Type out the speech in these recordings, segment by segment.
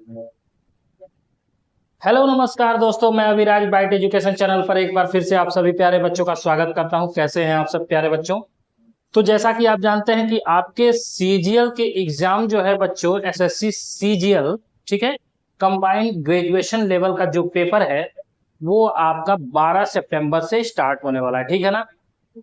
Hello नमस्कार दोस्तों, मैं अविराज बाइट एजुकेशन चैनल पर एक बार फिर से आप सभी प्यारे बच्चों का स्वागत करता हूं। कैसे हैं आप सब प्यारे बच्चों? तो जैसा कि आप जानते हैं कि आपके सीजीएल के एग्जाम जो है बच्चों, एसएससी सीजीएल, ठीक है, कंबाइंड ग्रेजुएशन लेवल का जो पेपर है वो आपका 12 सितंबर से स्टार्ट होने वाला है, ठीक है ना।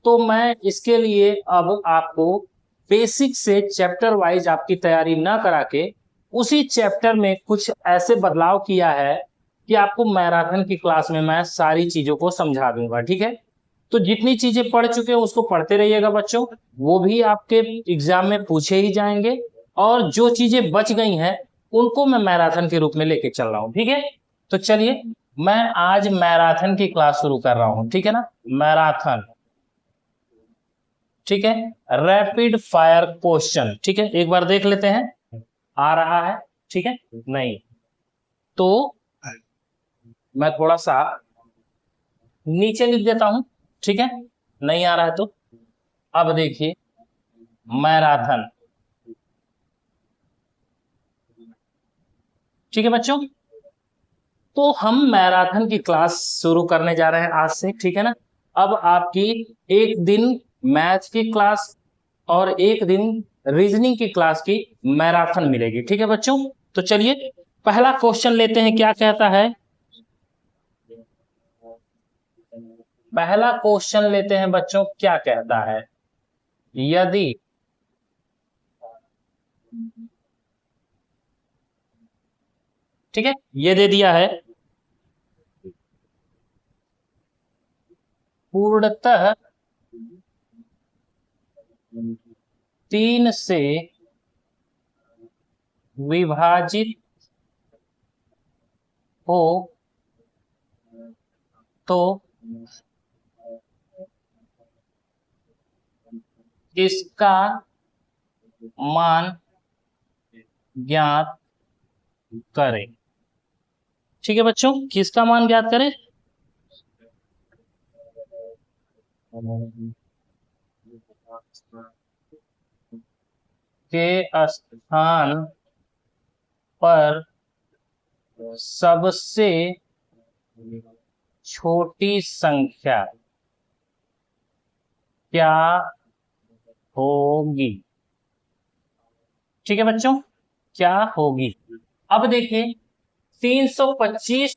तो मैं इसके लिए अब आपको बेसिक से चैप्टर वाइज आपकी तैयारी ना करा के उसी चैप्टर में कुछ ऐसे बदलाव किया है कि आपको मैराथन की क्लास में मैं सारी चीजों को समझा दूंगा, ठीक है। तो जितनी चीजें पढ़ चुके हैं उसको पढ़ते रहिएगा बच्चों, वो भी आपके एग्जाम में पूछे ही जाएंगे। और जो चीजें बच गई हैं उनको मैं मैराथन के रूप में लेके चल रहा हूँ, ठीक है। तो चलिए, मैं आज मैराथन की क्लास शुरू कर रहा हूँ, ठीक है ना। मैराथन, ठीक है, रैपिड फायर क्वेश्चन, ठीक है। एक बार देख लेते हैं, आ रहा है, ठीक है। नहीं तो मैं थोड़ा सा नीचे लिख देता हूं, ठीक है। नहीं आ रहा है तो अब देखिए, मैराथन, ठीक है बच्चों। तो हम मैराथन की क्लास शुरू करने जा रहे हैं आज से, ठीक है ना। अब आपकी एक दिन मैथ की क्लास और एक दिन रीजनिंग की क्लास की मैराथन मिलेगी, ठीक है बच्चों। तो चलिए पहला क्वेश्चन लेते हैं, क्या कहता है। पहला क्वेश्चन लेते हैं बच्चों, क्या कहता है। यदि ठीक है, ये दे दिया है, पूर्णतः 3 से विभाजित हो तो इसका मान ज्ञात करें, ठीक है बच्चों। किसका मान ज्ञात करें? के स्थान पर सबसे छोटी संख्या क्या होगी, ठीक है बच्चों, क्या होगी। अब देखिए 325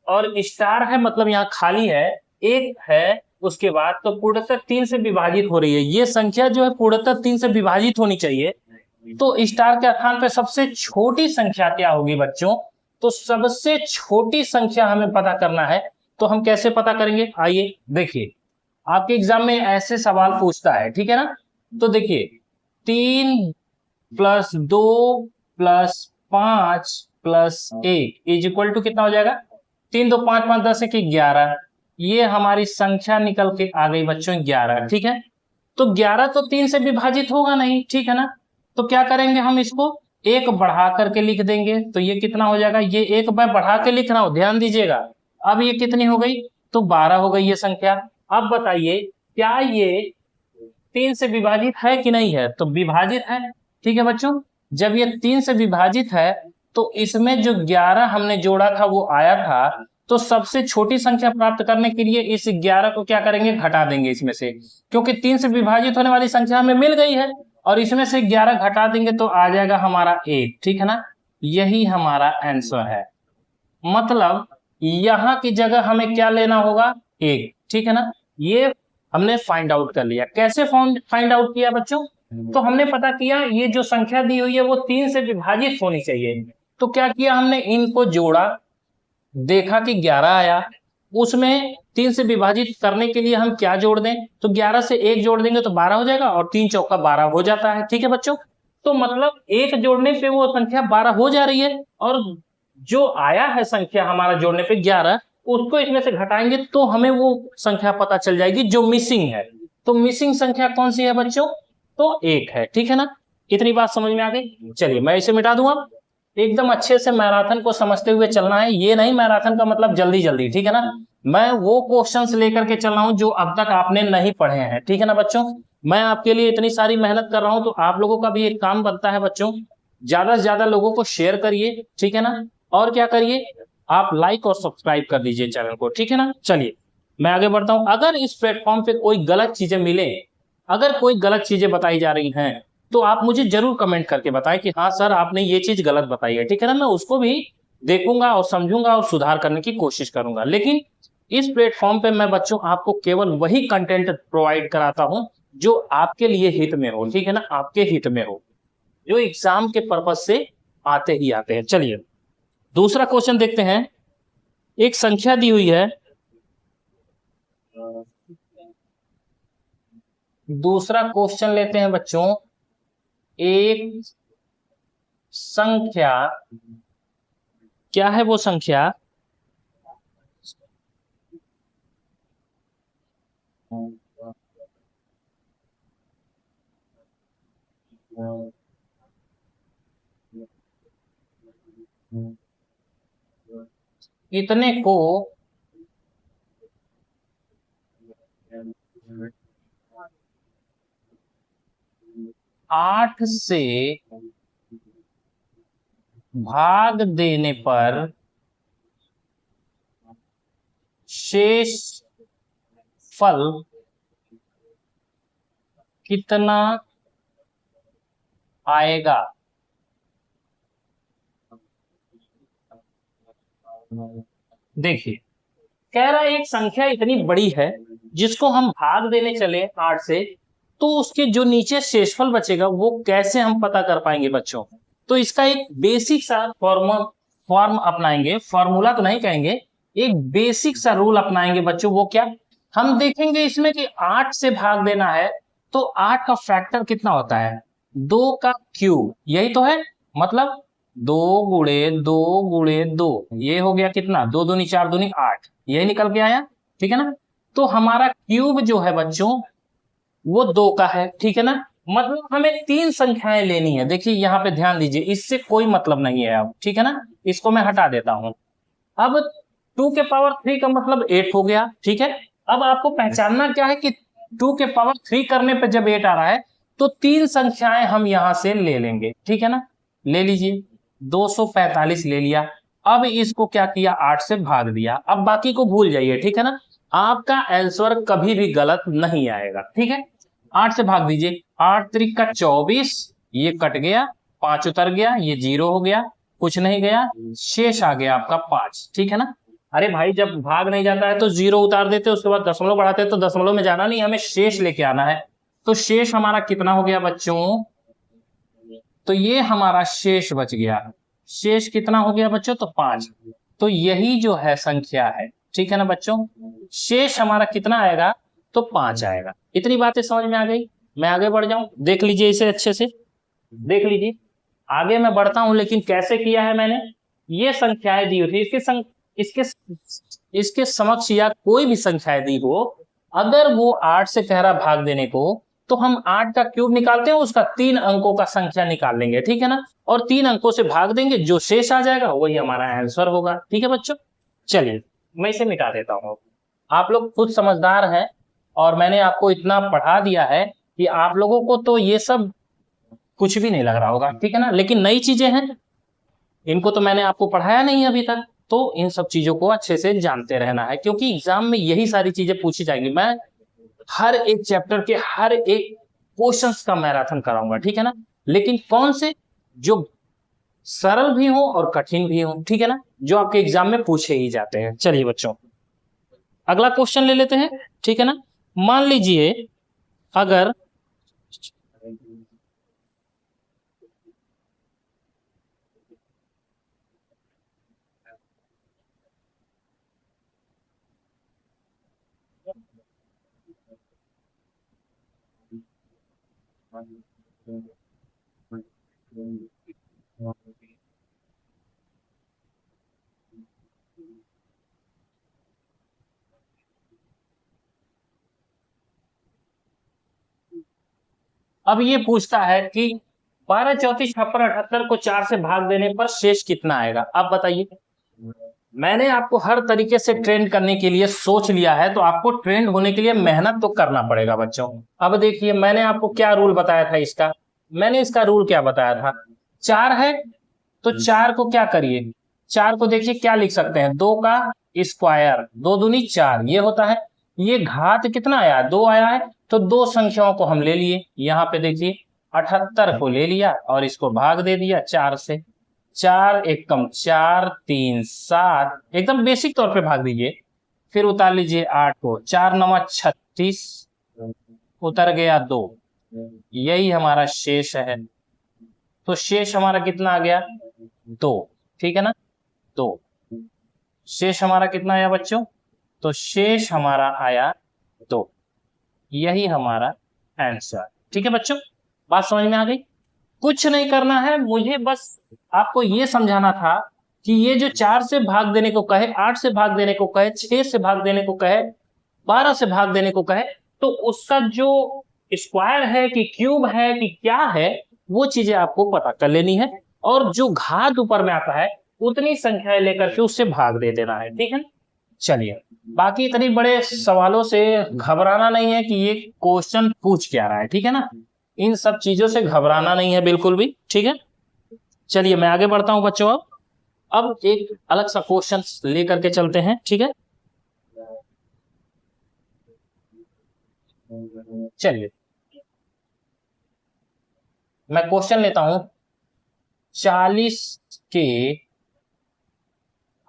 और स्टार है, मतलब यहाँ खाली है, एक है उसके बाद, तो पूर्णतः 3 से विभाजित हो रही है। ये संख्या जो है पूर्णतः 3 से विभाजित होनी चाहिए। तो स्टार के स्थान पे सबसे छोटी संख्या क्या होगी बच्चों? तो सबसे छोटी संख्या हमें पता करना है। तो हम कैसे पता करेंगे, आइए देखिए। आपके एग्जाम में ऐसे सवाल पूछता है, ठीक है ना। तो देखिए 3 + 2 + 5 + 1 इज इक्वल टू कितना हो जाएगा? 3 2 5 5 10 1 11। ये हमारी संख्या निकल के आ गई बच्चों 11, ठीक है। तो 11 तो 3 से विभाजित होगा नहीं, ठीक है ना। तो क्या करेंगे, हम इसको एक बढ़ा करके लिख देंगे। तो ये कितना हो जाएगा, ये एक मैं बढ़ा के लिख रहा हूं, ध्यान दीजिएगा। अब ये कितनी हो गई, तो 12 हो गई ये संख्या। अब बताइए क्या ये 3 से विभाजित है कि नहीं है? तो विभाजित है, ठीक है बच्चों। जब ये 3 से विभाजित है तो इसमें जो 11 हमने जोड़ा था वो आया था। तो सबसे छोटी संख्या प्राप्त करने के लिए इस 11 को क्या करेंगे, घटा देंगे इसमें से, क्योंकि 3 से विभाजित होने वाली संख्या हमें मिल गई है। और इसमें से 11 घटा देंगे तो आ जाएगा हमारा 1, ठीक है ना। यही हमारा आंसर है। मतलब यहाँ की जगह हमें क्या लेना होगा, 1, ठीक है ना। ये हमने फाइंड आउट कर लिया। कैसे फाइंड आउट किया बच्चों? तो हमने पता किया ये जो संख्या दी हुई है वो 3 से विभाजित होनी चाहिए। तो क्या किया, हमने इनको जोड़ा, देखा कि 11 आया। उसमें 3 से विभाजित करने के लिए हम क्या जोड़ दें, तो 11 से 1 जोड़ देंगे तो 12 हो जाएगा, और 3 चौका 12 हो जाता है, ठीक है बच्चों। तो मतलब 1 जोड़ने पे वो संख्या 12 हो जा रही है, और जो आया है संख्या हमारा जोड़ने पे 11, उसको इसमें से घटाएंगे तो हमें वो संख्या पता चल जाएगी जो मिसिंग है। तो मिसिंग संख्या कौन सी है बच्चों? तो 1 है, ठीक है ना। इतनी बात समझ में आ गई। चलिए मैं इसे मिटा दूंगा। एकदम अच्छे से मैराथन को समझते हुए चलना है। ये नहीं मैराथन का मतलब जल्दी जल्दी, ठीक है ना। मैं वो क्वेश्चंस लेकर के चल रहा हूं जो अब तक आपने नहीं पढ़े हैं, ठीक है ना बच्चों। मैं आपके लिए इतनी सारी मेहनत कर रहा हूं तो आप लोगों का भी एक काम बनता है बच्चों ज्यादा से ज्यादा लोगों को शेयर करिए, ठीक है ना, और क्या करिए, आप लाइक और सब्सक्राइब कर दीजिए चैनल को, ठीक है ना। चलिए मैं आगे बढ़ता हूं। अगर इस प्लेटफॉर्म पे कोई गलत चीजें मिले, अगर कोई गलत चीजें बताई जा रही हैं, तो आप मुझे जरूर कमेंट करके बताएं कि हाँ सर आपने ये चीज गलत बताई है, ठीक है ना। मैं उसको भी देखूंगा और समझूंगा और सुधार करने की कोशिश करूंगा। लेकिन इस प्लेटफॉर्म पे मैं बच्चों आपको केवल वही कंटेंट प्रोवाइड कराता हूं जो आपके लिए हित में हो, ठीक है ना, आपके हित में हो, जो एग्जाम के पर्पज से आते ही आते हैं। चलिए दूसरा क्वेश्चन देखते हैं। एक संख्या दी हुई है, दूसरा क्वेश्चन लेते हैं बच्चों। एक संख्या, क्या है वो संख्या, इतने को 8 से भाग देने पर शेष फल कितना आएगा। देखिए कह रहा है एक संख्या इतनी बड़ी है जिसको हम भाग देने चले 8 से, तो उसके जो नीचे शेषफल बचेगा वो कैसे हम पता कर पाएंगे बच्चों। तो इसका एक बेसिक सा फॉर्म अपनाएंगे, फॉर्मूला तो नहीं कहेंगे, एक बेसिक सा रूल अपनाएंगे बच्चों। वो क्या, हम देखेंगे इसमें कि 8 से भाग देना है तो 8 का फैक्टर कितना होता है, 2 का क्यूब, यही तो है। मतलब 2 × 2 × 2, ये हो गया कितना, 2 दूनी 4 दूनी 8, यही निकल के आया, ठीक है ना। तो हमारा क्यूब जो है बच्चों वो 2 का है, ठीक है ना। मतलब हमें 3 संख्याएं लेनी है। देखिए यहाँ पे ध्यान दीजिए, इससे कोई मतलब नहीं है अब, ठीक है ना, इसको मैं हटा देता हूं। अब 2 के पावर 3 का मतलब 8 हो गया, ठीक है। अब आपको पहचानना क्या है कि 2 के पावर 3 करने पे जब 8 आ रहा है तो 3 संख्याएं हम यहां से ले लेंगे, ठीक है ना। ले लीजिए 245 ले लिया। अब इसको क्या किया, 8 से भाग दिया। अब बाकी को भूल जाइए, ठीक है ना, आपका आंसर कभी भी गलत नहीं आएगा, ठीक है। 8 से भाग दीजिए, 8 त्रिक का 24, ये कट गया, 5 उतर गया, ये 0 हो गया, कुछ नहीं गया, शेष आ गया आपका 5, ठीक है ना। अरे भाई जब भाग नहीं जाता है तो 0 उतार देते, उसके बाद दशमलव बढ़ाते, तो दशमलव में जाना नहीं, हमें शेष लेके आना है। तो शेष हमारा कितना हो गया बच्चों, तो ये हमारा शेष बच गया। शेष कितना हो गया बच्चों, तो 5। तो यही जो है संख्या है, ठीक है ना बच्चों। शेष हमारा कितना आएगा, तो 5 आएगा। इतनी बातें समझ में आ गई। मैं आगे बढ़ जाऊं, देख लीजिए इसे अच्छे से, देख लीजिए। आगे मैं बढ़ता हूं, लेकिन कैसे किया है मैंने, ये संख्याएं दी हुई थी, इसके इसके समक्ष या कोई भी संख्याएं दी हो, अगर वो 8 से कह रहा भाग देने को, तो हम 8 का क्यूब निकालते हैं, उसका 3 अंकों का संख्या निकाल लेंगे, ठीक है ना, और 3 अंकों से भाग देंगे, जो शेष आ जाएगा वही हमारा आंसर होगा, ठीक है बच्चों। चलिए मैं इसे मिटा देता हूं। आप लोग खुद समझदार हैं और मैंने आपको इतना पढ़ा दिया है कि आप लोगों को तो ये सब कुछ भी नहीं लग रहा होगा, ठीक है ना। लेकिन नई चीजें हैं, इनको तो मैंने आपको पढ़ाया नहीं अभी तक, तो इन सब चीजों को अच्छे से जानते रहना है, क्योंकि एग्जाम में यही सारी चीजें पूछी जाएंगी। मैं हर एक चैप्टर के हर एक क्वेश्चंस का मैराथन कराऊंगा, ठीक है ना। लेकिन कौन से, जो सरल भी हो और कठिन भी हो, ठीक है ना, जो आपके एग्जाम में पूछे ही जाते हैं। चलिए बच्चों अगला क्वेश्चन ले लेते हैं, ठीक है ना। मान लीजिए अगर अब ये पूछता है कि 12, 34, 56, 78 को 4 से भाग देने पर शेष कितना आएगा। अब बताइए, मैंने आपको हर तरीके से ट्रेंड करने के लिए सोच लिया है, तो आपको ट्रेंड होने के लिए मेहनत तो करना पड़ेगा बच्चों। अब देखिए मैंने आपको क्या रूल बताया था इसका, मैंने इसका रूल क्या बताया था, 4 है तो 4 को क्या करिए, 4 को देखिए क्या लिख सकते हैं, 2 का स्क्वायर, 2 दूनी 4 ये होता है। ये घात कितना आया, 2 आया है, तो दो संख्याओं को हम ले लिए, यहाँ पे देखिए 78 को ले लिया और इसको भाग दे दिया 4 से, 4 एकम 4 3 7, एकदम बेसिक तौर पे भाग दीजिए। फिर उतार लीजिए 8 को, 4 9 36, उतर गया 2, यही हमारा शेष है। तो शेष हमारा कितना आ गया, 2, ठीक है ना, 2। शेष हमारा कितना आया बच्चों, तो शेष हमारा आया 2, यही हमारा आंसर। ठीक है बच्चों, बात समझ में आ गई। कुछ नहीं करना है, मुझे बस आपको ये समझाना था कि ये जो 4 से भाग देने को कहे, 8 से भाग देने को कहे, 6 से भाग देने को कहे, 12 से भाग देने को कहे, तो उसका जो स्क्वायर है कि क्यूब है कि क्या है, वो चीजें आपको पता कर लेनी है, और जो घात ऊपर में आता है उतनी संख्याएं लेकर के उससे भाग दे देना है। ठीक है, चलिए बाकी इतनी बड़े सवालों से घबराना नहीं है कि ये क्वेश्चन पूछ क्या रहा है, ठीक है ना, इन सब चीजों से घबराना नहीं है बिल्कुल भी। ठीक है, चलिए मैं आगे बढ़ता हूं बच्चों। अब एक अलग सा क्वेश्चन लेकर के चलते हैं। ठीक है, चलिए मैं क्वेश्चन लेता हूं, 40 के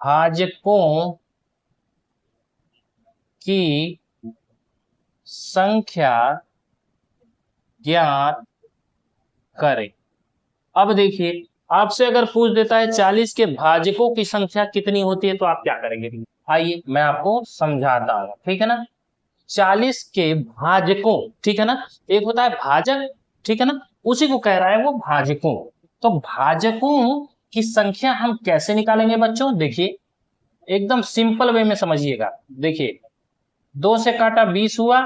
भाजकों की संख्या ज्ञात करें। अब देखिए आपसे अगर पूछ देता है 40 के भाजकों की संख्या कितनी होती है, तो आप क्या करेंगे, आइए मैं आपको समझाता हूं। ठीक है ना, 40 के भाजकों, ठीक है ना, एक होता है भाजक, ठीक है ना, उसी को कह रहा है वो भाजकों। तो भाजकों की संख्या हम कैसे निकालेंगे बच्चों, देखिए एकदम सिंपल वे में समझिएगा। देखिए 2 से काटा 20 हुआ,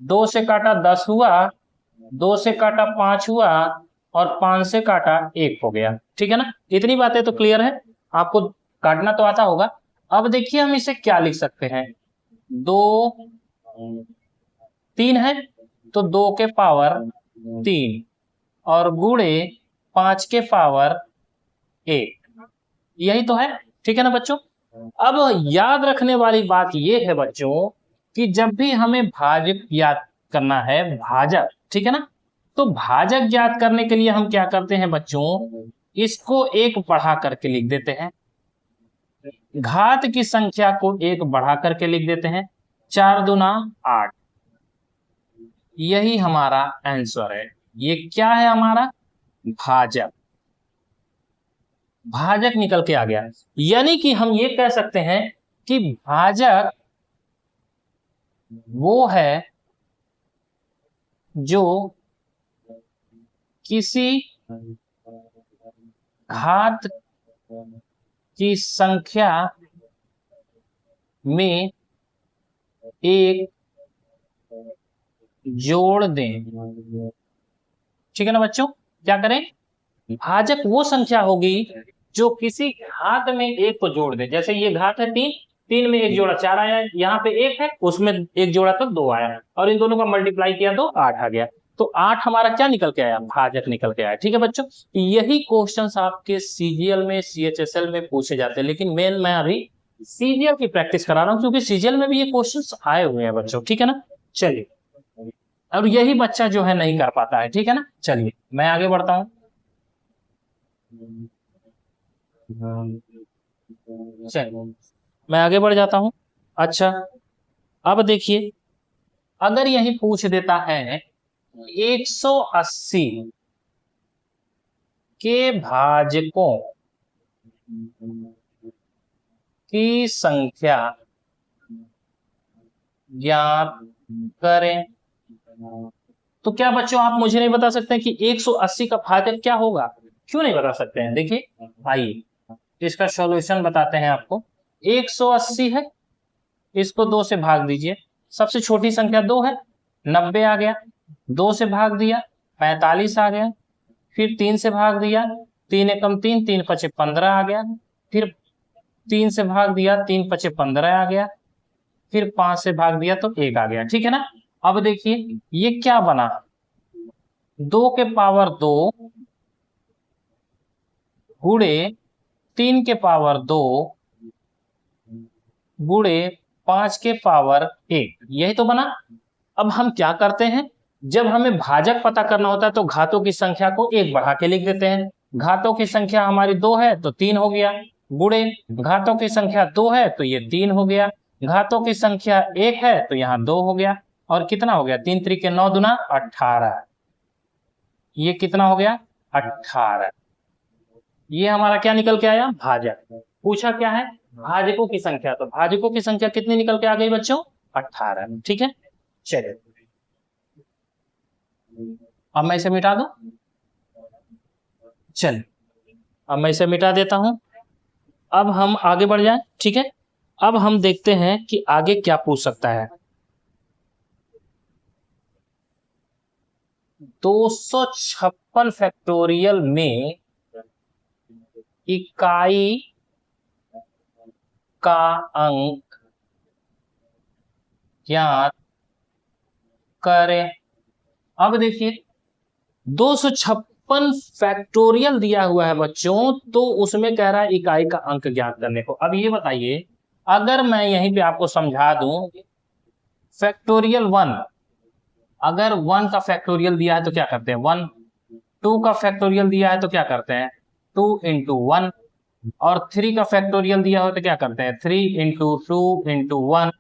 2 से काटा 10 हुआ, 2 से काटा 5 हुआ, और 5 से काटा 1 हो गया। ठीक है ना, इतनी बातें तो क्लियर है, आपको काटना तो आता होगा। अब देखिए हम इसे क्या लिख सकते हैं, 2 3 है तो 2 के पावर 3 और गुणे 5 के पावर 1, यही तो है। ठीक है ना बच्चों, अब याद रखने वाली बात यह है बच्चों कि जब भी हमें भाजक याद करना है, भाजक, ठीक है ना, तो भाजक ज्ञात करने के लिए हम क्या करते हैं बच्चों, इसको एक बढ़ा करके लिख देते हैं, घात की संख्या को एक बढ़ा करके लिख देते हैं, 4 दूना 8, यही हमारा आंसर है। ये क्या है हमारा, भाजक, भाजक निकल के आ गया। यानी कि हम ये कह सकते हैं कि भाजक वो है जो किसी घात की संख्या में एक जोड़ दें। ठीक है ना बच्चों, क्या करें, भाजक वो संख्या होगी जो किसी घात में एक को जोड़ दे। जैसे ये घात है 3, 3 में एक जोड़ा 4 आया, यहाँ पे 1 है उसमें एक जोड़ा तो 2 आया, और इन दोनों का मल्टीप्लाई किया तो 8 आ गया। तो 8 हमारा क्या निकल के आया, भाजक निकल के आया। ठीक है बच्चों, यही क्वेश्चंस आपके सीजीएल में, सीएचएसएल में पूछे जाते हैं, लेकिन मैं अभी सीजीएल की प्रैक्टिस करा रहा हूँ क्योंकि सीजीएल में भी ये क्वेश्चंस आए हुए हैं बच्चों। ठीक है ना, चलिए, और यही बच्चा जो है नहीं कर पाता है। ठीक है ना, चलिए मैं आगे बढ़ता हूँ। चलिए मैं आगे बढ़ जाता हूं। अच्छा, अब देखिए अगर यही पूछ देता है 180 के भाजकों की संख्या ज्ञात करें, तो क्या बच्चों आप मुझे नहीं बता सकते कि 180 का भाजक क्या होगा, क्यों नहीं बता सकते हैं। देखिए आइए इसका सॉल्यूशन बताते हैं आपको। 180 है, इसको 2 से भाग दीजिए, सबसे छोटी संख्या 2 है, 90 आ गया, 2 से भाग दिया 45 आ गया, फिर 3 से भाग दिया, 3 एकम 3, 3 पचे 15 आ गया, फिर 3 से भाग दिया, 3 पचे 15 आ गया, फिर 5 से भाग दिया तो 1 आ गया। ठीक है ना, अब देखिए ये क्या बना, 2 के पावर 2 गुणे 3 के पावर 2 गुणे 5 के पावर 1, यही तो बना। अब हम क्या करते हैं, जब हमें भाजक पता करना होता है तो घातों की संख्या को 1 बढ़ा के लिख देते हैं। घातों की संख्या हमारी 2 है तो 3 हो गया, गुणे घातों की संख्या 2 है तो ये 3 हो गया, घातों की संख्या 1 है तो यहाँ 2 हो गया, और कितना हो गया, 3 त्रिके 9 दूना 18, ये कितना हो गया 18। ये हमारा क्या निकल के आया, भाजक। पूछा क्या है, भाजकों की संख्या, तो भाजकों की संख्या कितनी निकल के आ गई बच्चों, 18। ठीक है, चलिए अब मैं इसे मिटा दूं, चल अब मैं इसे मिटा देता हूं। अब हम आगे बढ़ जाएं, ठीक है। अब हम देखते हैं कि आगे क्या पूछ सकता है। 256 फैक्टोरियल में इकाई का अंक ज्ञात करें। अब देखिए 256 फैक्टोरियल दिया हुआ है बच्चों, तो उसमें कह रहा है इकाई का अंक ज्ञात करने को। अब ये बताइए, अगर मैं यहीं पे आपको समझा दूं, फैक्टोरियल 1, अगर 1 का फैक्टोरियल दिया है तो क्या करते हैं 1, 2 का फैक्टोरियल दिया है तो क्या करते हैं 2 इंटू 1, और 3 का फैक्टोरियल दिया हो तो क्या करते हैं 3 इंटू 2 इंटू 1,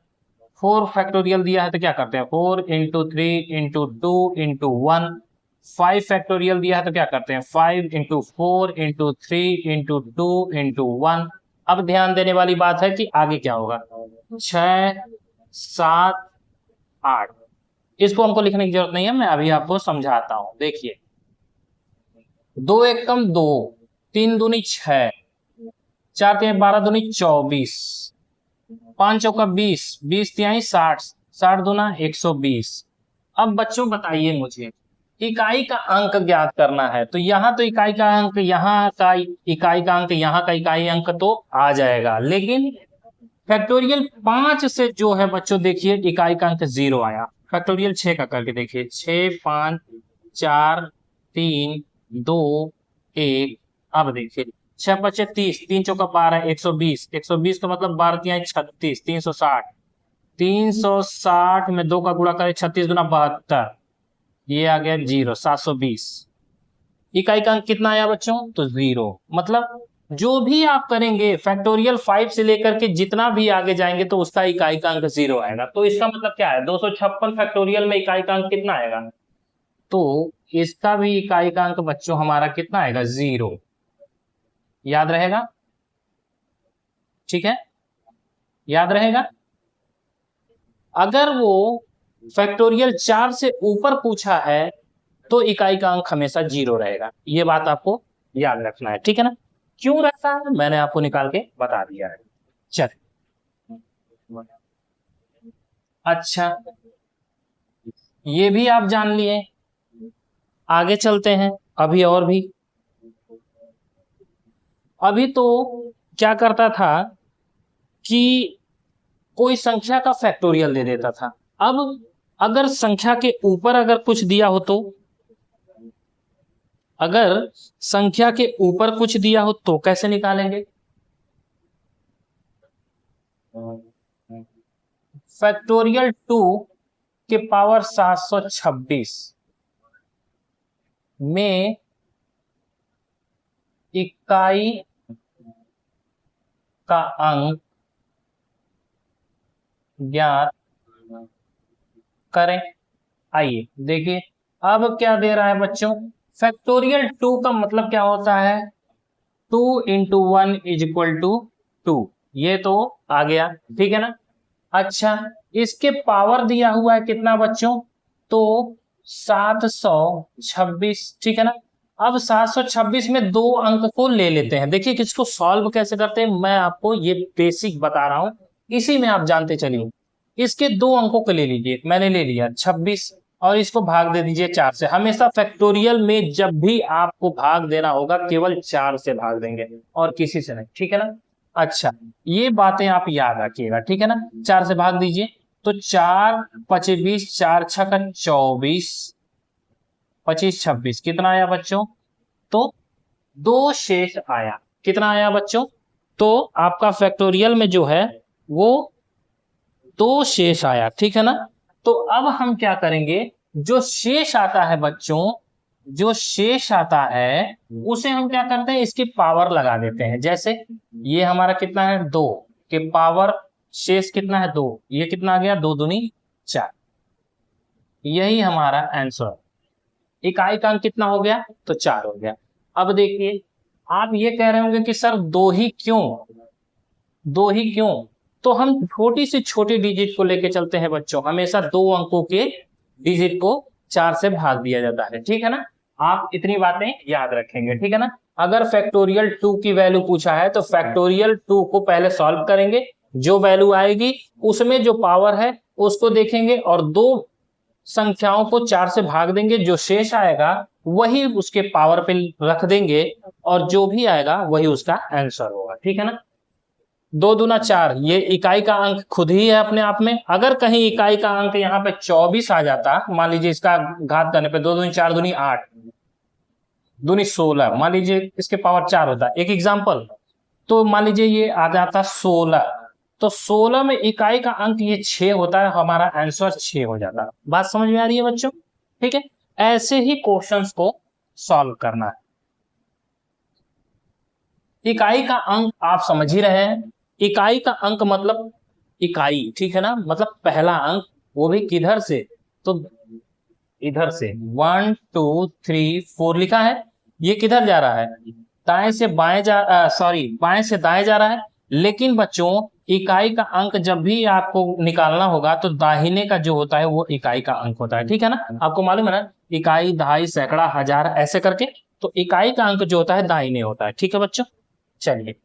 4 फैक्टोरियल दिया है तो क्या करते हैं 4 इंटू 3 इंटू 2 इंटू 1, 5 फैक्टोरियल दिया है तो क्या करते हैं 5 इंटू 4 इंटू 3 इंटू 2 इंटू 1। अब ध्यान देने वाली बात है कि आगे क्या होगा, 6 7 8, इसको हमको लिखने की जरूरत नहीं है, मैं अभी आपको समझाता हूं। देखिए 2 एकम 2, 3 दूनी 6, 4 3 12 दूनी 24, 5 चौका 20, 20 तिहाई 60, 60 दूना 120। अब बच्चों बताइए मुझे, इकाई का अंक ज्ञात करना है, तो यहाँ तो इकाई का अंक, यहाँ का इकाई का अंक, यहाँ का इकाई अंक तो आ जाएगा, लेकिन फैक्टोरियल 5 से जो है बच्चों देखिए इकाई का अंक 0 आया। फैक्टोरियल 6 का करके देखिए, 6 5 4 3 2 1। अब देखिए 6 5 30, 3 चौका 12, 120, 120 का मतलब 12 तिहाई 36, 360, 360 में 2 का गुणा करें 36 गुना 72, ये आ गया 0, 720। इकाई का अंक कितना आया बच्चों, तो 0। मतलब जो भी आप करेंगे फैक्टोरियल 5 से लेकर के जितना भी आगे जाएंगे तो उसका इकाई का अंक 0 आएगा। तो इसका मतलब क्या है, 256 फैक्टोरियल में इकाई का अंक कितना आएगा, तो इसका भी इकाई का अंक बच्चों हमारा कितना आएगा, 0। याद रहेगा, ठीक है, याद रहेगा। अगर वो फैक्टोरियल 4 से ऊपर पूछा है तो इकाई का अंक हमेशा 0 रहेगा, ये बात आपको याद रखना है, ठीक है ना। क्यों रखता है मैंने आपको निकाल के बता दिया है। चल अच्छा, ये भी आप जान लिए, आगे चलते हैं। अभी और भी, अभी तो क्या करता था कि कोई संख्या का फैक्टोरियल दे देता था। अब अगर संख्या के ऊपर अगर कुछ दिया हो तो, अगर संख्या के ऊपर कुछ दिया हो तो कैसे निकालेंगे, फैक्टोरियल 2 के पावर 726 में इकाई का अंक ज्ञात करें। आइए देखिए, अब क्या दे रहा है बच्चों, फैक्टोरियल 2 का मतलब क्या होता है, 2 इंटू 1 इज इक्वल टू 2, ये तो आ गया, ठीक है ना। अच्छा, इसके पावर दिया हुआ है कितना बच्चों, तो 726, ठीक है ना। अब 726 में 2 अंक को ले लेते हैं। देखिए किसको सॉल्व कैसे करते हैं, मैं आपको ये बेसिक बता रहा हूं, इसी में आप जानते चलिए। इसके 2 अंकों को ले लीजिए, मैंने ले लिया 26, और इसको भाग दे दीजिए 4 से। हमेशा फैक्टोरियल में जब भी आपको भाग देना होगा केवल 4 से भाग देंगे और किसी से नहीं, ठीक है ना। अच्छा, ये बातें आप याद रखिएगा, ठीक है ना। 4 से भाग दीजिए, तो 4 25 20, 4 6 का 24, 25 26 कितना आया बच्चों, तो 2 शेष आया। कितना आया बच्चों? तो आपका फैक्टोरियल में जो है वो 2 शेष आया, ठीक है ना। तो अब हम क्या करेंगे, जो शेष आता है बच्चों, जो शेष आता है उसे हम क्या करते हैं, इसकी पावर लगा देते हैं। जैसे ये हमारा कितना है, 2 के पावर शेष कितना है, 2, ये कितना आ गया, 2 दूनी 4। यही हमारा आंसर। इकाई का अंक कितना हो गया, तो 4 हो गया। अब देखिए, आप ये कह रहे होंगे कि सर 2 ही क्यों, 2 ही क्यों? तो हम छोटी से छोटी डिजिट को लेके चलते हैं बच्चों। हमेशा 2 अंकों के डिजिट को 4 से भाग दिया जाता है, ठीक है ना। आप इतनी बातें याद रखेंगे, ठीक है ना। अगर फैक्टोरियल 2 की वैल्यू पूछा है तो फैक्टोरियल 2 को पहले सॉल्व करेंगे, जो वैल्यू आएगी उसमें जो पावर है उसको देखेंगे और 2 संख्याओं को 4 से भाग देंगे, जो शेष आएगा वही उसके पावर पे रख देंगे और जो भी आएगा वही उसका आंसर होगा, ठीक है ना। 2 दूना 4, ये इकाई का अंक खुद ही है अपने आप में। अगर कहीं इकाई का अंक यहाँ पे 24 आ जाता, मान लीजिए इसका घात करने पे 2 दूनी 4 दूनी 8 दूनी 16, मान लीजिए इसके पावर 4 होता, एक एग्जांपल, तो मान लीजिए ये आ जाता 16, तो 16 में इकाई का अंक ये 6 होता है, हमारा आंसर 6 हो जाता। बात समझ में आ रही है बच्चों? ठीक है, ऐसे ही क्वेश्चंस को सॉल्व करना है। इकाई का अंक आप समझ ही रहे हैं, इकाई का अंक मतलब इकाई, ठीक है ना, मतलब पहला अंक, वो भी किधर से, तो इधर से। 1 2 3 4 लिखा है, ये किधर जा रहा है, दाएं से बाएं बाएं से दाएं जा रहा है। लेकिन बच्चों इकाई का अंक जब भी आपको निकालना होगा तो दाहिने का जो होता है वो इकाई का अंक होता है, ठीक है ना। आपको मालूम है ना, इकाई, दहाई, सैकड़ा, हजार, ऐसे करके, तो इकाई का अंक जो होता है दाहिने होता है, ठीक है बच्चों। चलिए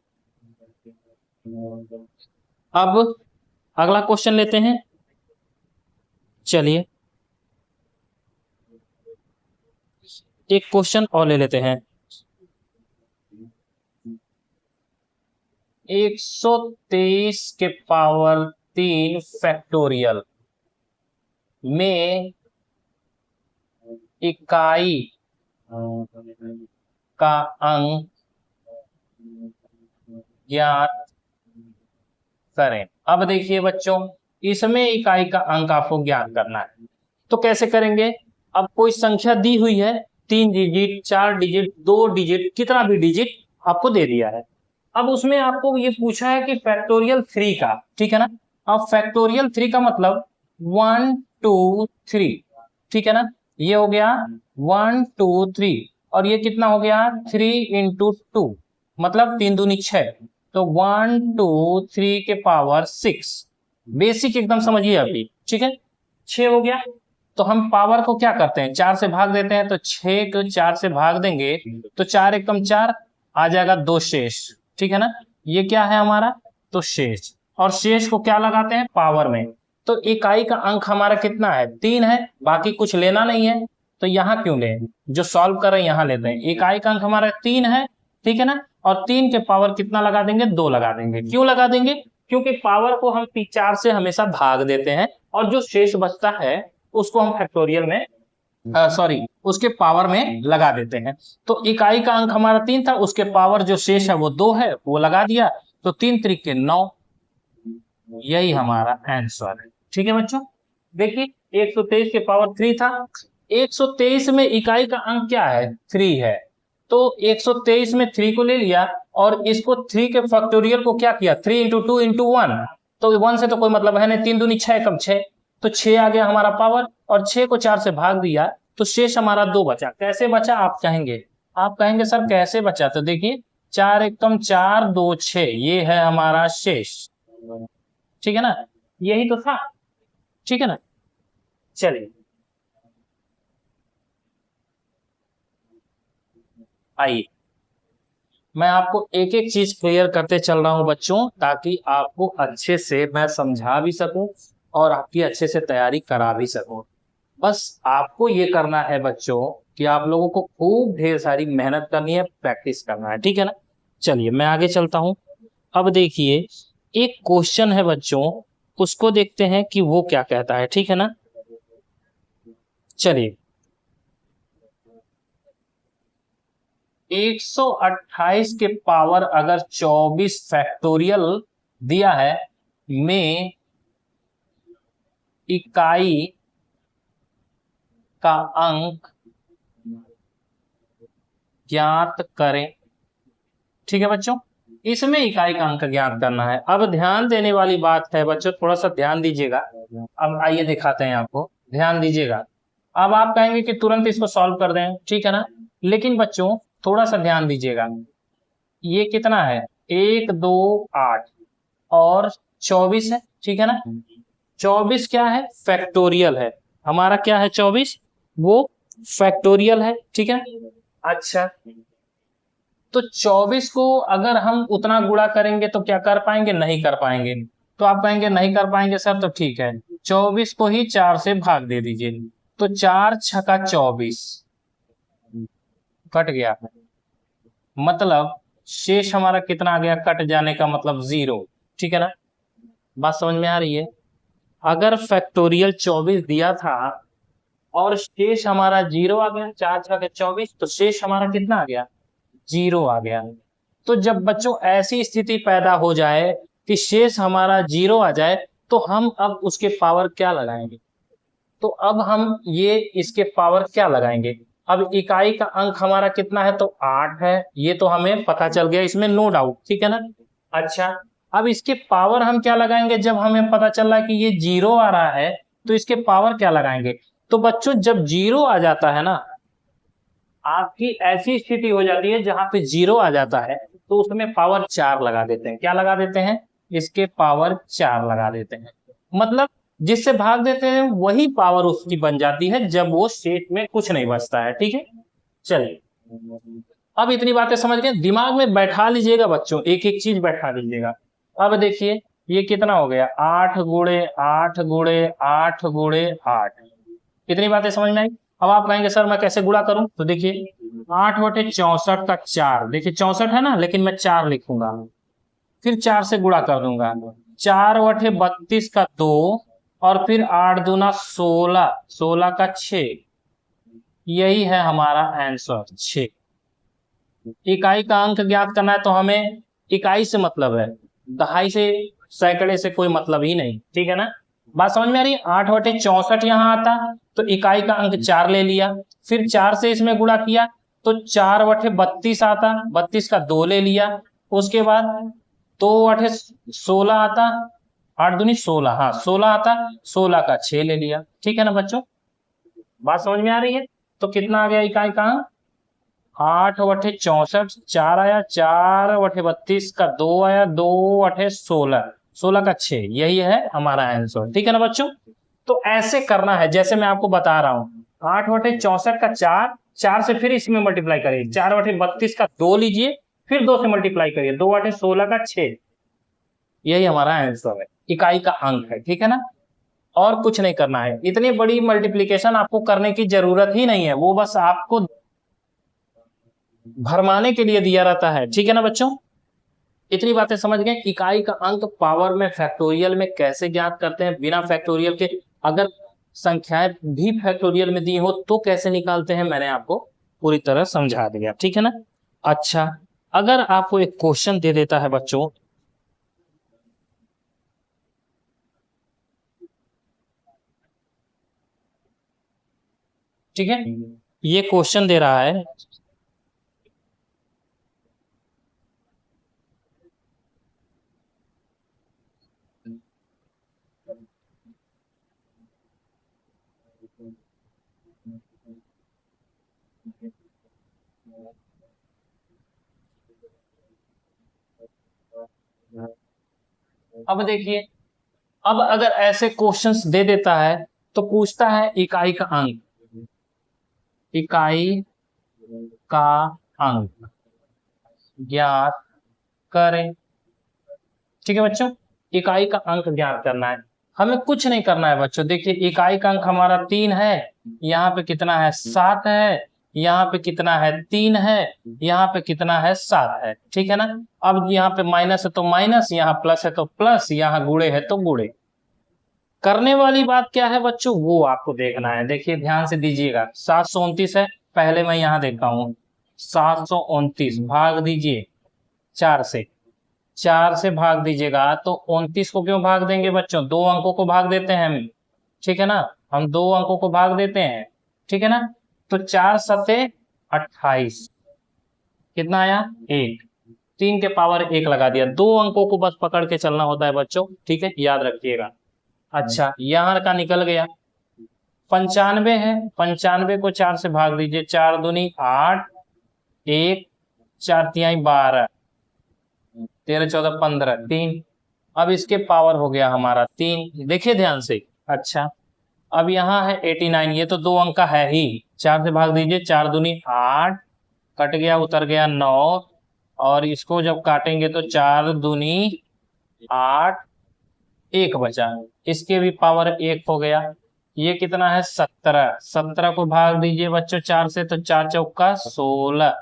अब अगला क्वेश्चन लेते हैं। चलिए एक क्वेश्चन और ले लेते हैं। 123 के पावर 3 फैक्टोरियल में इकाई का अंक ज्ञात करें। अब देखिए बच्चों, इसमें इकाई का अंक आपको ज्ञात करना है, तो कैसे करेंगे। अब कोई संख्या दी हुई है, 3 डिजिट, 4 डिजिट, 2 डिजिट, कितना भी डिजिट आपको दे दिया है। अब उसमें आपको ये पूछा है कि फैक्टोरियल 3 का, ठीक है ना। अब फैक्टोरियल 3 का मतलब 1 2 3, ठीक है ना। ये हो गया 1 2 3 और ये कितना हो गया 3 इंटू 2, मतलब 3 दूनी 6, तो 1 2 3 के पावर 6। बेसिक एकदम समझिए अभी, ठीक है। 6 हो गया, तो हम पावर को क्या करते हैं, 4 से भाग देते हैं, तो 6 को 4 से भाग देंगे तो 4 एकम 4 आ जाएगा, 2 शेष, ठीक है ना। ये क्या है हमारा, तो शेष, और शेष को क्या लगाते हैं, पावर में। तो इकाई का अंक हमारा कितना है, 3 है, बाकी कुछ लेना नहीं है, तो यहाँ क्यों लें, जो सॉल्व कर रहे हैं यहाँ लेते हैं। इकाई का अंक हमारा 3 है, ठीक है ना, और 3 के पावर कितना लगा देंगे, 2 लगा देंगे। क्यों लगा देंगे, क्योंकि पावर को हम 4 से हमेशा भाग देते हैं और जो शेष बचता है उसको हम फैक्टोरियल में उसके पावर में लगा देते हैं। तो इकाई का अंक हमारा 3 था, उसके पावर जो शेष है वो 2 है, वो लगा दिया, तो 3 त्रिक 9, यही हमारा आंसर है, ठीक है बच्चों। देखिए 123 के पावर 3 था, 123 में इकाई का अंक क्या है, 3 है, तो 123 में 3 को ले लिया और इसको 3 के फैक्टोरियल को क्या किया, 3 इंटू 2 इंटू 1, तो 1 से तो कोई मतलब है नहीं, 3 दूनी 6 कम 6, तो 6 आ गया हमारा पावर, और 6 को 4 से भाग दिया तो शेष हमारा 2 बचा। कैसे बचा आप कहेंगे, आप कहेंगे सर कैसे बचा, तो देखिए 4 एकम 4 2 6, ये है हमारा शेष, ठीक है ना, यही तो था, ठीक है ना। चलिए आइए मैं आपको एक एक चीज क्लियर करते चल रहा हूं बच्चों, ताकि आपको अच्छे से मैं समझा भी सकूं और आपकी अच्छे से तैयारी करा भी सकूं। बस आपको ये करना है बच्चों कि आप लोगों को खूब ढेर सारी मेहनत करनी है, प्रैक्टिस करना है, ठीक है ना। चलिए मैं आगे चलता हूं। अब देखिए एक क्वेश्चन है बच्चों, उसको देखते हैं कि वो क्या कहता है, ठीक है ना। चलिए 128 के पावर अगर 24 फैक्टोरियल दिया है में इकाई का अंक ज्ञात करें। ठीक है बच्चों, इसमें इकाई का अंक ज्ञात करना है। अब ध्यान देने वाली बात है बच्चों, थोड़ा सा ध्यान दीजिएगा। अब आइए दिखाते हैं आपको, ध्यान दीजिएगा। अब आप कहेंगे कि तुरंत इसको सॉल्व कर दें, ठीक है ना, लेकिन बच्चों थोड़ा सा ध्यान दीजिएगा। ये कितना है, 1 2 8 और 24 है, ठीक है ना। 24 क्या है, फैक्टोरियल है हमारा, क्या है 24, वो फैक्टोरियल है, ठीक है। अच्छा, तो 24 को अगर हम उतना गुणा करेंगे तो क्या कर पाएंगे, नहीं कर पाएंगे। तो आप कहेंगे नहीं कर पाएंगे सर, तो ठीक है 24 को ही 4 से भाग दे दीजिए, तो 4 छका 24 कट गया, मतलब शेष हमारा कितना आ गया, कट जाने का मतलब 0, ठीक है ना। बात समझ में आ रही है। अगर फैक्टोरियल 24 दिया था और शेष हमारा 0 आ गया, 4 छका 24, तो शेष हमारा कितना आ गया, 0 आ गया। तो जब बच्चों ऐसी स्थिति पैदा हो जाए कि शेष हमारा 0 आ जाए, तो हम अब उसके पावर क्या लगाएंगे, तो अब हम ये इसके पावर क्या लगाएंगे। अब इकाई का अंक हमारा कितना है, तो 8 है, ये तो हमें पता चल गया, इसमें नो डाउट, ठीक है ना। अच्छा, अब इसके पावर हम क्या लगाएंगे, जब हमें पता चल रहा है कि ये 0 आ रहा है, तो इसके पावर क्या लगाएंगे। तो बच्चों जब 0 आ जाता है ना, आपकी ऐसी स्थिति हो जाती है जहां पे 0 आ जाता है, तो उसमें पावर 4 लगा देते हैं। क्या लगा देते हैं, इसके पावर 4 लगा देते हैं, मतलब जिससे भाग देते हैं वही पावर उसकी बन जाती है जब वो शेष में कुछ नहीं बचता है, ठीक है। चलिए, अब इतनी बातें समझ गए, दिमाग में बैठा लीजिएगा बच्चों, एक एक चीज बैठा लीजिएगा। अब देखिए ये कितना हो गया, 8 गुणे 8 गुणे 8 गुणे 8, इतनी बातें समझ में आई। अब आप कहेंगे सर मैं कैसे गुणा करूं, तो देखिए 8 बटे 64 का 4, देखिए 64 है ना, लेकिन मैं 4 लिखूंगा, फिर 4 से गुणा कर दूंगा, 4 बटे 32 का 2, और फिर 8 दूना 16, 16 का 6, यही है हमारा आंसर 6। इकाई का अंक ज्ञात करना है तो हमें इकाई से मतलब है, दहाई से सैकड़े से कोई मतलब ही नहीं, ठीक है ना। बात समझ में आ रही है। 8 बटे 64 यहाँ आता, तो इकाई का अंक 4 ले लिया, फिर 4 से इसमें गुणा किया तो 4 बटे 32 आता, 32 का 2 ले लिया, उसके बाद 2 बटे 16 आता, 8 दूनी 16, हाँ 16 आता, 16 का 6 ले लिया, ठीक है ना बच्चों। बात समझ में आ रही है। तो कितना आ गया इकाई का अंक, 8 बटे 64, 4 आया, 4 बटे 32 का 2 आया, 2 बटे 16, 16 का 6, यही है हमारा आंसर, ठीक है ना बच्चों। तो ऐसे करना है जैसे मैं आपको बता रहा हूं, 8 बटे 64 का 4, 4 से फिर इसमें मल्टीप्लाई करिए, 4 बटे 32 का 2 लीजिए, फिर 2 से मल्टीप्लाई करिए, 2 बटे 16 का 6, यही हमारा आंसर है, इकाई का अंक है, ठीक है ना। और कुछ नहीं करना है, इतनी बड़ी मल्टीप्लीकेशन आपको करने की जरूरत ही नहीं है, वो बस आपको भरमाने के लिए दिया रहता है, ठीक है ना बच्चों। इतनी बातें समझ गए। इकाई का अंक पावर में फैक्टोरियल में कैसे ज्ञात करते हैं, बिना फैक्टोरियल के, अगर संख्याएं भी फैक्टोरियल में दी हो तो कैसे निकालते हैं, मैंने आपको पूरी तरह समझा दिया, ठीक है ना। अच्छा, अगर आपको एक क्वेश्चन दे देता है बच्चों, ठीक है, ये क्वेश्चन दे रहा है, अब देखिए, अब अगर ऐसे क्वेश्चंस दे देता है तो पूछता है इकाई का अंक, इकाई का अंक ज्ञात करें, ठीक है बच्चों। इकाई का अंक ज्ञात करना है, हमें कुछ नहीं करना है बच्चों। देखिए इकाई का अंक हमारा 3 है, यहाँ पे कितना है 7 है, यहाँ पे कितना है 3 है, यहाँ पे कितना है 7 है, ठीक है ना। अब यहाँ पे माइनस है तो माइनस, यहाँ प्लस है तो प्लस, यहाँ गुणे है तो गुणे। करने वाली बात क्या है बच्चों, वो आपको देखना है। देखिए ध्यान से दीजिएगा, 729 है, पहले मैं यहाँ देखता हूँ 729 भाग दीजिए 4 से, 4 से भाग दीजिएगा तो 29 को क्यों भाग देंगे बच्चों, दो अंकों को भाग देते हैं हम, ठीक है ना, हम दो अंकों को भाग देते हैं, ठीक है ना। तो 4 सते 28, कितना आया 1, 3 के पावर 1 लगा दिया, दो अंकों को बस पकड़ के चलना होता है बच्चों, ठीक है, याद रखिएगा। अच्छा यहाँ का निकल गया, 95 है, 95 को 4 से भाग दीजिए, 4 दूनी 8, 1 4 तिहाई 12, 13 14 15, 3। अब इसके पावर हो गया हमारा 3, देखिए ध्यान से। अच्छा अब यहाँ है 89, ये तो दो अंक का है ही, 4 से भाग दीजिए, 4 दूनी 8, कट गया उतर गया 9, और इसको जब काटेंगे तो 4 दूनी 8, 1 बचा, इसके भी पावर 1 हो गया। ये कितना है 17, 17 को भाग दीजिए बच्चों 4 से, तो 4 चौका 16,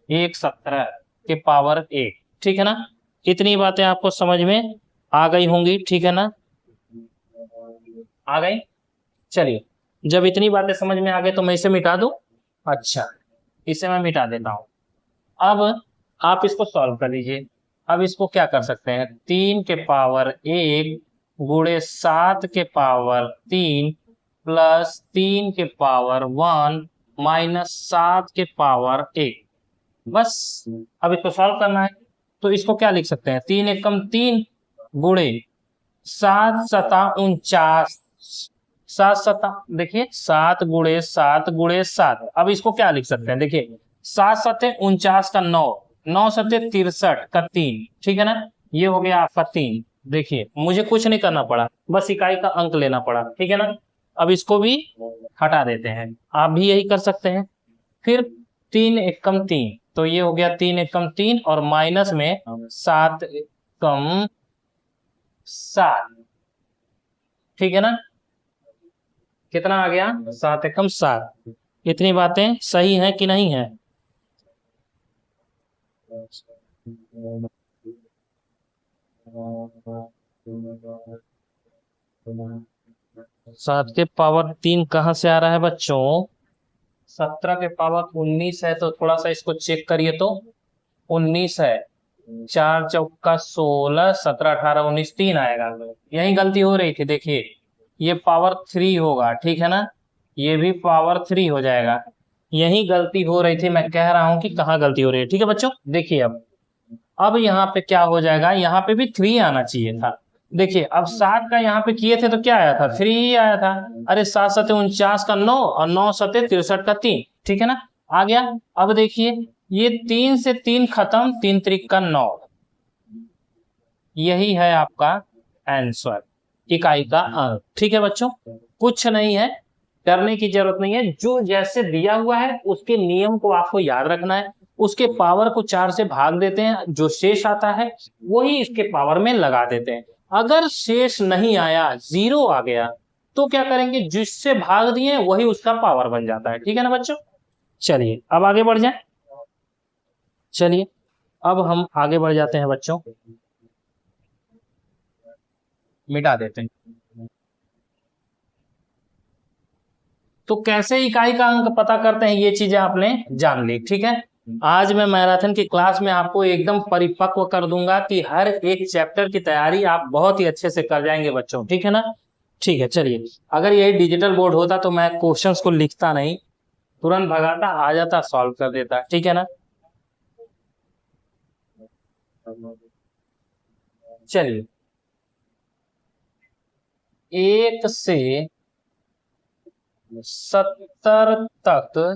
1 17 के पावर 1, ठीक है ना। इतनी बातें आपको समझ में आ गई होंगी, ठीक है ना, आ गई। चलिए जब इतनी बातें समझ में आ गई तो मैं इसे मिटा दूं। अच्छा इसे मैं मिटा देता हूं। अब आप इसको सॉल्व कर लीजिए। अब इसको क्या कर सकते हैं, 3 के पावर 1 गुणे 7 के पावर 3 प्लस 3 के पावर 1 माइनस 7 के पावर 1, बस अब इसको सॉल्व करना है। तो इसको क्या लिख सकते हैं, 3 एकम 3 गुणे 7 सता 49, 7 सता देखिए 7 गुणे 7 गुणे 7, अब इसको क्या लिख सकते हैं, देखिए 7 सते 49 का 9, 9 सते 63 का 3, ठीक है ना, ये हो गया आपका 3। देखिए मुझे कुछ नहीं करना पड़ा, बस इकाई का अंक लेना पड़ा, ठीक है ना। अब इसको भी हटा देते हैं, आप भी यही कर सकते हैं। फिर 3 एकम 3, तो ये हो गया 3 एकम 3 और माइनस में 7 एकम 7, ठीक है ना, कितना आ गया 7 एकम 7। इतनी बातें सही हैं कि नहीं है। 7 के पावर 3 कहाँ से आ रहा है बच्चों, 17 के पावर 19 है, तो थोड़ा सा इसको चेक करिए तो 19 है, 4 चौका 16, 17 18 19, 3 आएगा, यही गलती हो रही थी, देखिए ये पावर 3 होगा, ठीक है ना, ये भी पावर 3 हो जाएगा, यही गलती हो रही थी, मैं कह रहा हूं कि कहाँ गलती हो रही है, ठीक है बच्चों। देखिए अब यहाँ पे क्या हो जाएगा, यहाँ पे भी 3 आना चाहिए था, देखिए अब 7 का यहाँ पे किए थे तो क्या आया था 3 ही आया था, अरे 7 सते 49 का 9 और 9 सते 63 का 3, ठीक है ना, आ गया। अब देखिए ये 3 से 3 खत्म, 3 त्रिक का 9, यही है आपका आंसर, इकाई का अंक, ठीक है बच्चों, कुछ नहीं है, करने की जरूरत नहीं है, जो जैसे दिया हुआ है उसके नियम को आपको याद रखना है, उसके पावर को 4 से भाग देते हैं, जो शेष आता है वही इसके पावर में लगा देते हैं, अगर शेष नहीं आया, 0 आ गया, तो क्या करेंगे, जिससे भाग दिए वही उसका पावर बन जाता है, ठीक है ना बच्चों। चलिए अब आगे बढ़ जाए, चलिए अब हम आगे बढ़ जाते हैं बच्चों, मिटा देते हैं। तो कैसे इकाई का अंक पता करते हैं, ये चीजें आपने जान ली, ठीक है। आज मैं मैराथन की क्लास में आपको एकदम परिपक्व कर दूंगा कि हर एक चैप्टर की तैयारी आप बहुत ही अच्छे से कर जाएंगे बच्चों, ठीक है ना। ठीक है चलिए, अगर यही डिजिटल बोर्ड होता तो मैं क्वेश्चंस को लिखता नहीं, तुरंत भगाता आ जाता, सॉल्व कर देता, ठीक है ना। चलिए 1 से 70 तक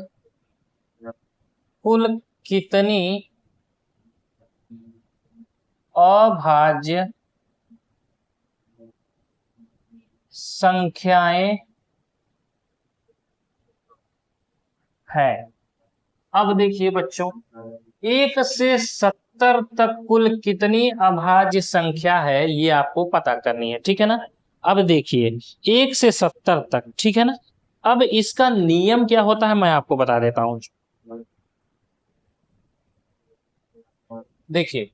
कुल कितनी अभाज्य संख्याएं है। अब देखिए बच्चों 1 से 70 तक कुल कितनी अभाज्य संख्या है ये आपको पता करनी है, ठीक है ना। अब देखिए 1 से 70 तक, ठीक है ना, अब इसका नियम क्या होता है मैं आपको बता देता हूं। देखिए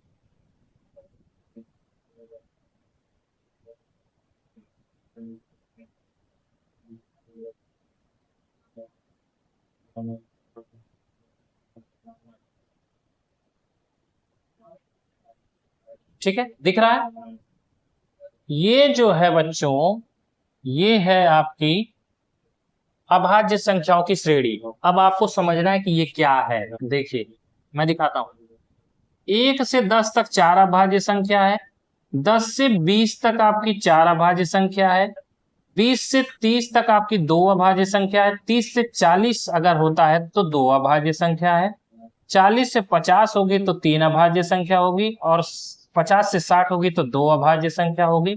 ठीक है, दिख रहा है। ये जो है बच्चों, ये है आपकी अभाज्य संख्याओं की श्रेणी। अब आपको समझना है कि ये क्या है। देखिए मैं दिखाता हूं। 1 से 10 तक 4 अभाज्य संख्या है, 10 से 20 तक आपकी 4 अभाज्य संख्या है, 20 से 30 तक आपकी 2 अभाज्य संख्या है, 30 से 40 अगर होता है तो 2 अभाज्य संख्या है, 40 से 50 होगी तो 3 अभाज्य संख्या होगी, और 50 से 60 होगी तो 2 अभाज्य संख्या होगी।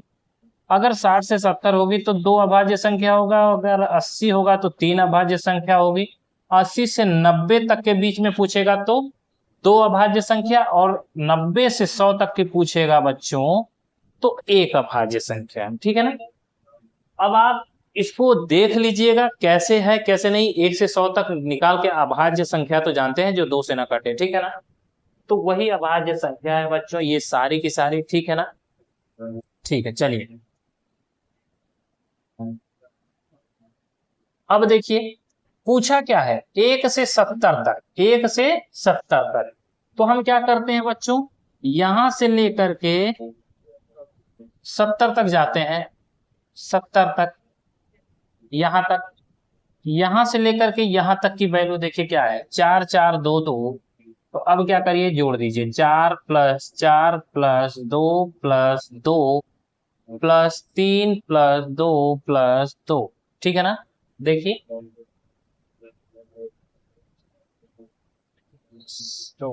अगर 60 से 70 होगी तो 2 अभाज्य संख्या होगा, अगर 80 होगा तो 3 अभाज्य संख्या होगी, 80 से 90 तक के बीच में पूछेगा तो 2 अभाज्य संख्या, और 90 से 100 तक के पूछेगा बच्चों तो 1 अभाज्य संख्या। ठीक है ना। अब आप इसको देख लीजिएगा कैसे है कैसे नहीं। 1 से 100 तक निकाल के अभाज्य संख्या तो जानते हैं जो 2 से ना कटे, ठीक है ना। तो वही अभाज्य संख्या है बच्चों, ये सारी की सारी, ठीक है ना। ठीक है, चलिए अब देखिए पूछा क्या है, 1 से 70 तक, 1 से 70 तक। तो हम क्या करते हैं बच्चों, यहां से लेकर के 70 तक जाते हैं, 70 तक, यहां तक, यहां से लेकर के यहां तक की वैल्यू देखिए क्या है, 4 4 2 2। तो अब क्या करिए, जोड़ दीजिए, 4 plus 4 plus 2 plus 2 plus 3 plus 2 plus 2, ठीक है ना। देखिए तो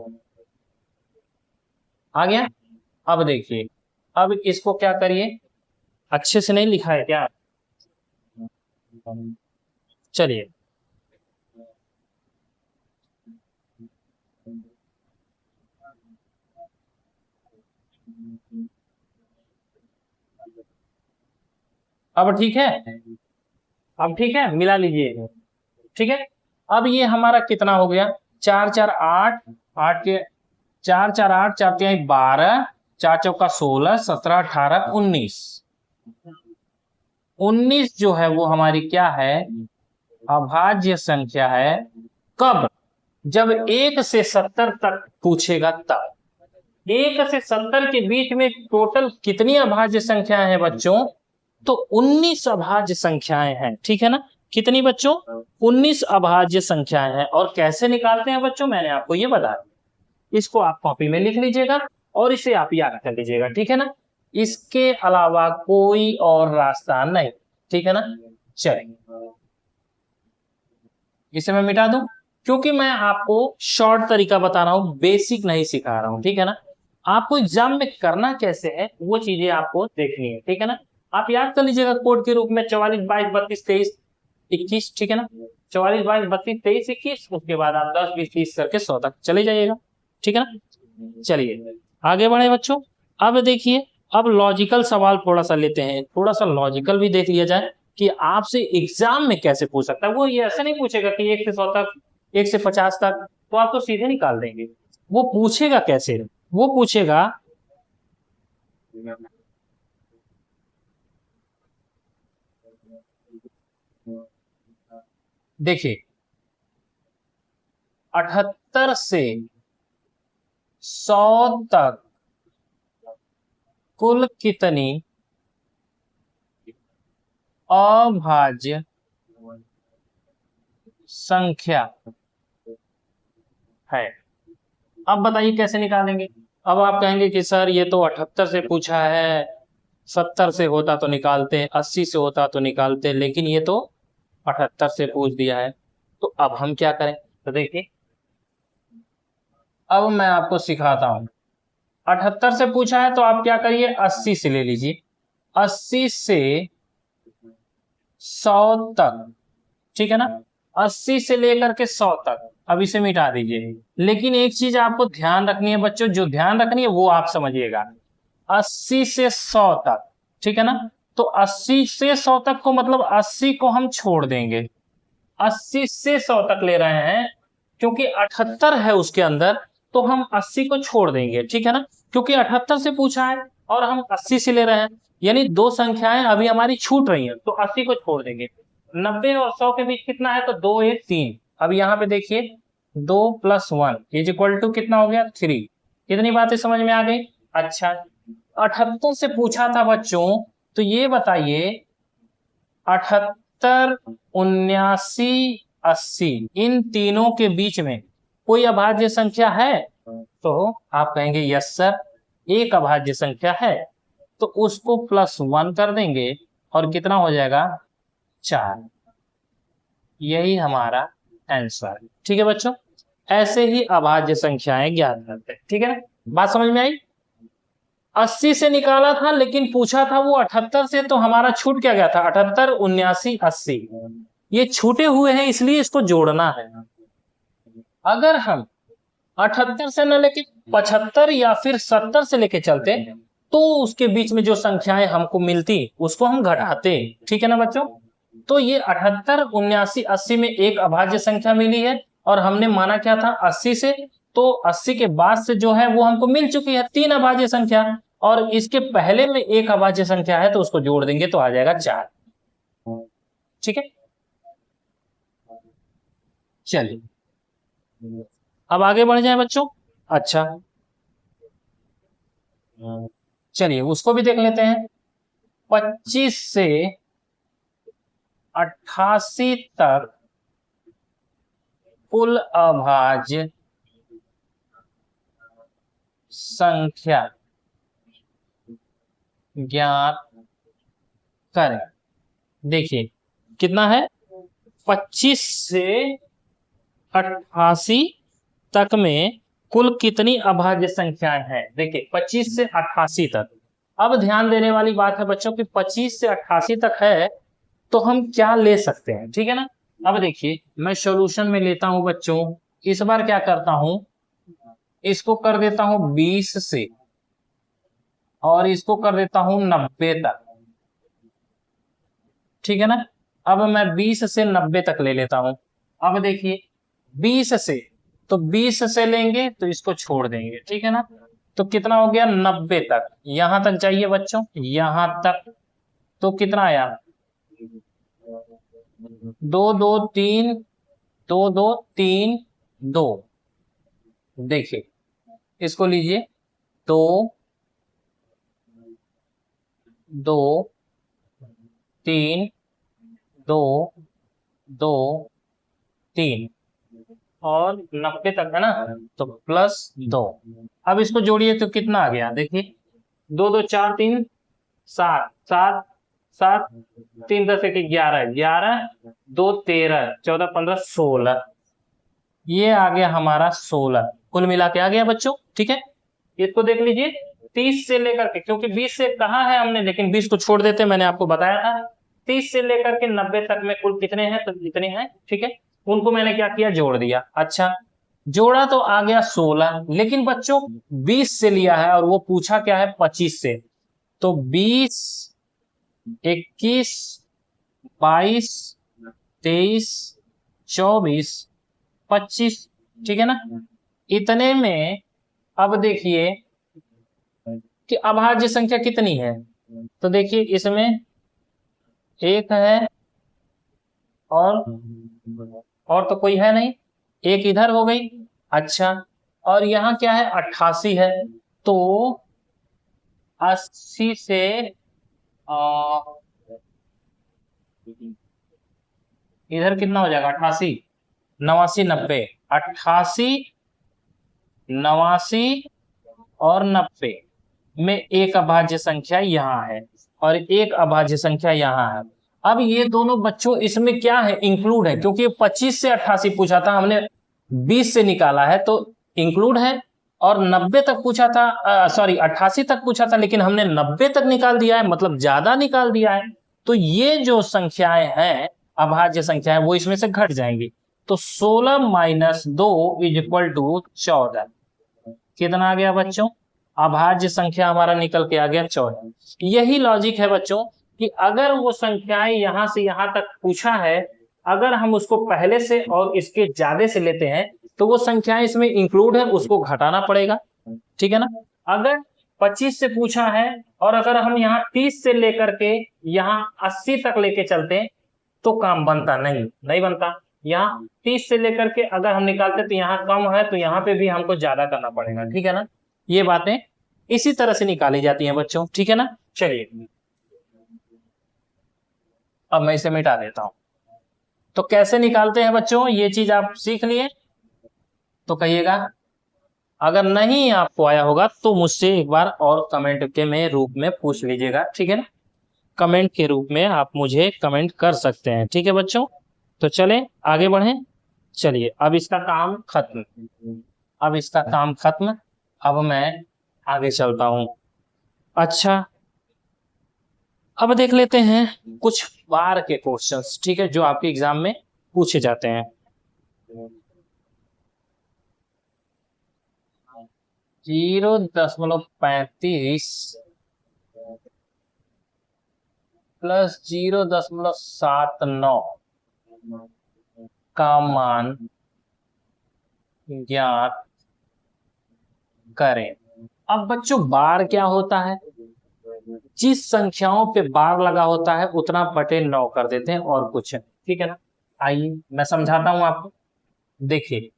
आ गया। अब देखिए, अब इसको क्या करिए, अच्छे से नहीं लिखा है क्या, चलिए अब ठीक है, अब ठीक है, मिला लीजिए, ठीक है। अब ये हमारा कितना हो गया, 4 4 8, 8 के 4 4 8, 4 3 12, 4 चौका 16, 17 18 19, 19 जो है वो हमारी क्या है, अभाज्य संख्या है। कब, जब 1 से 70 तक पूछेगा तब। 1 से 70 के बीच में टोटल कितनी अभाज्य संख्याएं हैं बच्चों, तो 19 अभाज्य संख्याएं हैं, ठीक है ना। कितनी बच्चों, 19 अभाज्य संख्याएं हैं। और कैसे निकालते हैं बच्चों, मैंने आपको ये बताया। इसको आप कॉपी में लिख लीजिएगा और इसे आप याद कर लीजिएगा, ठीक है ना। इसके अलावा कोई और रास्ता नहीं, ठीक है ना। चलिए इसे मैं मिटा दूं, क्योंकि मैं आपको शॉर्ट तरीका बता रहा हूं, बेसिक नहीं सिखा रहा हूं, ठीक है ना। आपको एग्जाम में करना कैसे है वो चीजें आपको देखनी है, ठीक है ना। आप याद कर लीजिएगा कोड के रूप में 44 22 32 23 21, ठीक है ना। 44 22 32 23 21, उसके बाद आप 10 20 30 करके 100 तक चले जाइएगा, ठीक है ना। चलिए आगे बढ़े बच्चों। अब देखिए, अब लॉजिकल सवाल थोड़ा सा लेते हैं, थोड़ा सा लॉजिकल भी देख लिया जाए कि आपसे एग्जाम में कैसे पूछ सकता है। वो ये ऐसे नहीं पूछेगा कि 1 से 100 तक, 1 से 50 तक, तो आप तो सीधे निकाल देंगे। वो पूछेगा कैसे, वो पूछेगा देखिए 78 से 100 तक कुल कितनी अभाज्य संख्या है। अब बताइए कैसे निकालेंगे। अब आप कहेंगे कि सर ये तो 78 से पूछा है, 70 से होता तो निकालते, 80 से होता तो निकालते, लेकिन ये तो 78 से पूछ दिया है। तो अब हम क्या करें, तो देखिए अब मैं आपको सिखाता हूं। 78 से पूछा है तो आप क्या करिए, 80 से ले लीजिए, 80 से 100 तक, ठीक है ना। 80 से लेकर के 100 तक, अब इसे मिटा दीजिए। लेकिन एक चीज आपको ध्यान रखनी है बच्चों, जो ध्यान रखनी है वो आप समझिएगा, 80 से 100 तक, ठीक है ना। तो 80 से 100 तक को मतलब 80 को हम छोड़ देंगे, 80 से 100 तक ले रहे हैं क्योंकि 78 है उसके अंदर, तो हम 80 को छोड़ देंगे, ठीक है ना। क्योंकि 78 से पूछा है और हम 80 से ले रहे हैं, यानी दो संख्याएं अभी हमारी छूट रही हैं, तो 80 को छोड़ देंगे। 90 और 100 के बीच कितना है, तो 2 1 3। अब यहाँ पे देखिए 2 + 1 इज इक्वल टू कितना हो गया, 3। कितनी बातें समझ में आ गई। अच्छा 78 से पूछा था बच्चों, तो ये बताइए 78, 79, 80 इन तीनों के बीच में कोई अभाज्य संख्या है? तो आप कहेंगे यस सर, एक अभाज्य संख्या है, तो उसको +1 कर देंगे और कितना हो जाएगा 4। यही हमारा आंसर है। ठीक है बच्चों, ऐसे ही अभाज्य संख्याएं ज्ञात करते हैं। ठीक है ना, बात समझ में आई? 80 से निकाला था लेकिन पूछा था वो 78 से, तो हमारा छूट क्या गया था 78, 79, 80, ये छूटे हुए हैं, इसलिए इसको जोड़ना है। अगर हम 78 से न लेके 75 या फिर 70 से लेके चलते तो उसके बीच में जो संख्याएं हमको मिलती उसको हम घटाते। ठीक है ना बच्चों, तो ये 78, 79, 80 में एक अभाज्य संख्या मिली है और हमने माना क्या था 80 से, तो 80 के बाद से जो है वो हमको मिल चुकी है 3 अभाज्य संख्या, और इसके पहले में एक अभाज्य संख्या है तो उसको जोड़ देंगे तो आ जाएगा 4। ठीक है, चलिए अब आगे बढ़ जाए बच्चों। अच्छा चलिए उसको भी देख लेते हैं। 25 से 88 तक कुल अभाज्य संख्या ज्ञात करें। देखिए कितना है, 25 से 88 तक में कुल कितनी अभाज्य संख्याएं हैं? देखिए 25 से 88 तक। अब ध्यान देने वाली बात है बच्चों कि 25 से 88 तक है तो हम क्या ले सकते हैं। ठीक है ना, अब देखिए मैं सॉल्यूशन में लेता हूं बच्चों, इस बार क्या करता हूं, इसको कर देता हूं 20 से और इसको कर देता हूं 90 तक। ठीक है ना, अब मैं 20 से 90 तक ले लेता हूं। अब देखिए 20 से, तो 20 से लेंगे तो इसको छोड़ देंगे। ठीक है ना, तो कितना हो गया 90 तक, यहां तक जाइए बच्चों, यहां तक, तो कितना आया 2 2 3 2 2 3 2। देखिए इसको लीजिए 2 2 3 2 2 3 और 90 तक है ना, तो +2। अब इसको जोड़िए तो कितना आ गया, देखिए 2 2 4 3 7 7 7 3 10 1 11 11 2 13 14 15 16, ये आ गया हमारा 16 कुल मिला के आ गया बच्चों। ठीक है, इसको देख लीजिए 30 से लेकर के, क्योंकि 20 से कहा है हमने लेकिन 20 को छोड़ देते, मैंने आपको बताया था। 30 से लेकर के 90 तक में कुल कितने हैं, तो कितने हैं, ठीक है, उनको मैंने क्या किया, जोड़ दिया। अच्छा जोड़ा तो आ गया 16, लेकिन बच्चों 20 से लिया है और वो पूछा क्या है 25 से, तो 20 21 22 23 24 25। ठीक है ना, इतने में अब देखिए कि अभाज्य संख्या कितनी है, तो देखिए इसमें एक है और तो कोई है नहीं, एक इधर हो गई। अच्छा और यहाँ क्या है 88 है, तो 80 से इधर कितना हो जाएगा 88 89 90, 88 89 और 90 में एक अभाज्य संख्या यहाँ है और एक अभाज्य संख्या यहाँ है। अब ये दोनों बच्चों इसमें क्या है, इंक्लूड है, क्योंकि 25 से 88 पूछा था, हमने 20 से निकाला है तो इंक्लूड है, और 90 तक पूछा था, सॉरी 88 तक पूछा था लेकिन हमने 90 तक निकाल दिया है, मतलब ज्यादा निकाल दिया है। तो ये जो संख्याएं हैं अभाज्य संख्याएं वो इसमें से घट जाएंगी, तो 16 - 2 = 14। कितना आ गया बच्चों, अभाज्य संख्या हमारा निकल के आ गया 14। यही लॉजिक है बच्चों कि अगर वो संख्याएं यहां से यहां तक पूछा है, अगर हम उसको पहले से और इसके ज्यादा से लेते हैं तो वो संख्याएं इसमें इंक्लूड है, उसको घटाना पड़ेगा। ठीक है ना, अगर 25 से पूछा है और अगर हम यहाँ 30 से लेकर के यहाँ 80 तक लेके चलते हैं तो काम बनता नहीं बनता। यहाँ 30 से लेकर के अगर हम निकालते तो यहाँ कम है, तो यहाँ पे भी हमको ज्यादा करना पड़ेगा। ठीक है ना, ये बातें इसी तरह से निकाली जाती हैं बच्चों, ठीक है ना। चलिए अब मैं इसे मिटा देता हूं। तो कैसे निकालते हैं बच्चों, ये चीज आप सीख लिए तो कहिएगा। अगर नहीं आपको आया होगा तो मुझसे एक बार और कमेंट के में रूप में पूछ लीजिएगा, ठीक है ना। कमेंट के रूप में आप मुझे कमेंट कर सकते हैं, ठीक है बच्चों। तो चले आगे बढ़े। चलिए अब इसका काम खत्म, अब इसका काम खत्म। अब मैं आगे चलता हूं। अच्छा अब देख लेते हैं कुछ बार के क्वेश्चंस, ठीक है, जो आपके एग्जाम में पूछे जाते हैं। 0.35 प्लस 0.79 का मान ज्ञात करें। अब बच्चों बार क्या होता है, जिस संख्याओं पे बार लगा होता है उतना बटे 9 कर देते हैं और कुछ, ठीक है ना। आइए मैं समझाता हूं आपको। देखिए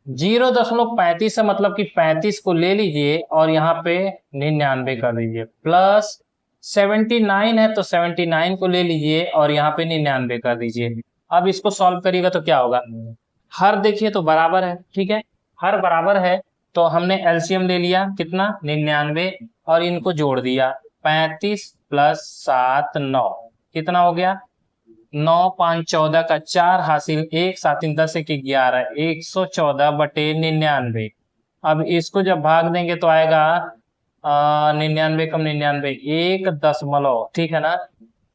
0.35 है मतलब कि 35 को ले लीजिए और यहाँ पे 99 कर दीजिए, प्लस 79 है तो 79 को ले लीजिए और यहाँ पे 99 कर दीजिए। अब इसको सॉल्व करिएगा तो क्या होगा, हर देखिए तो बराबर है, ठीक है, हर बराबर है तो हमने एलसीएम ले लिया कितना 99 और इनको जोड़ दिया 35 प्लस 7 9 कितना हो गया 9 5 14 का 4 हासिल 1 7 3 10 1 11 114 बटे 99। अब इसको जब भाग देंगे तो आएगा 99 कम 99 1 दशमलव, ठीक है ना,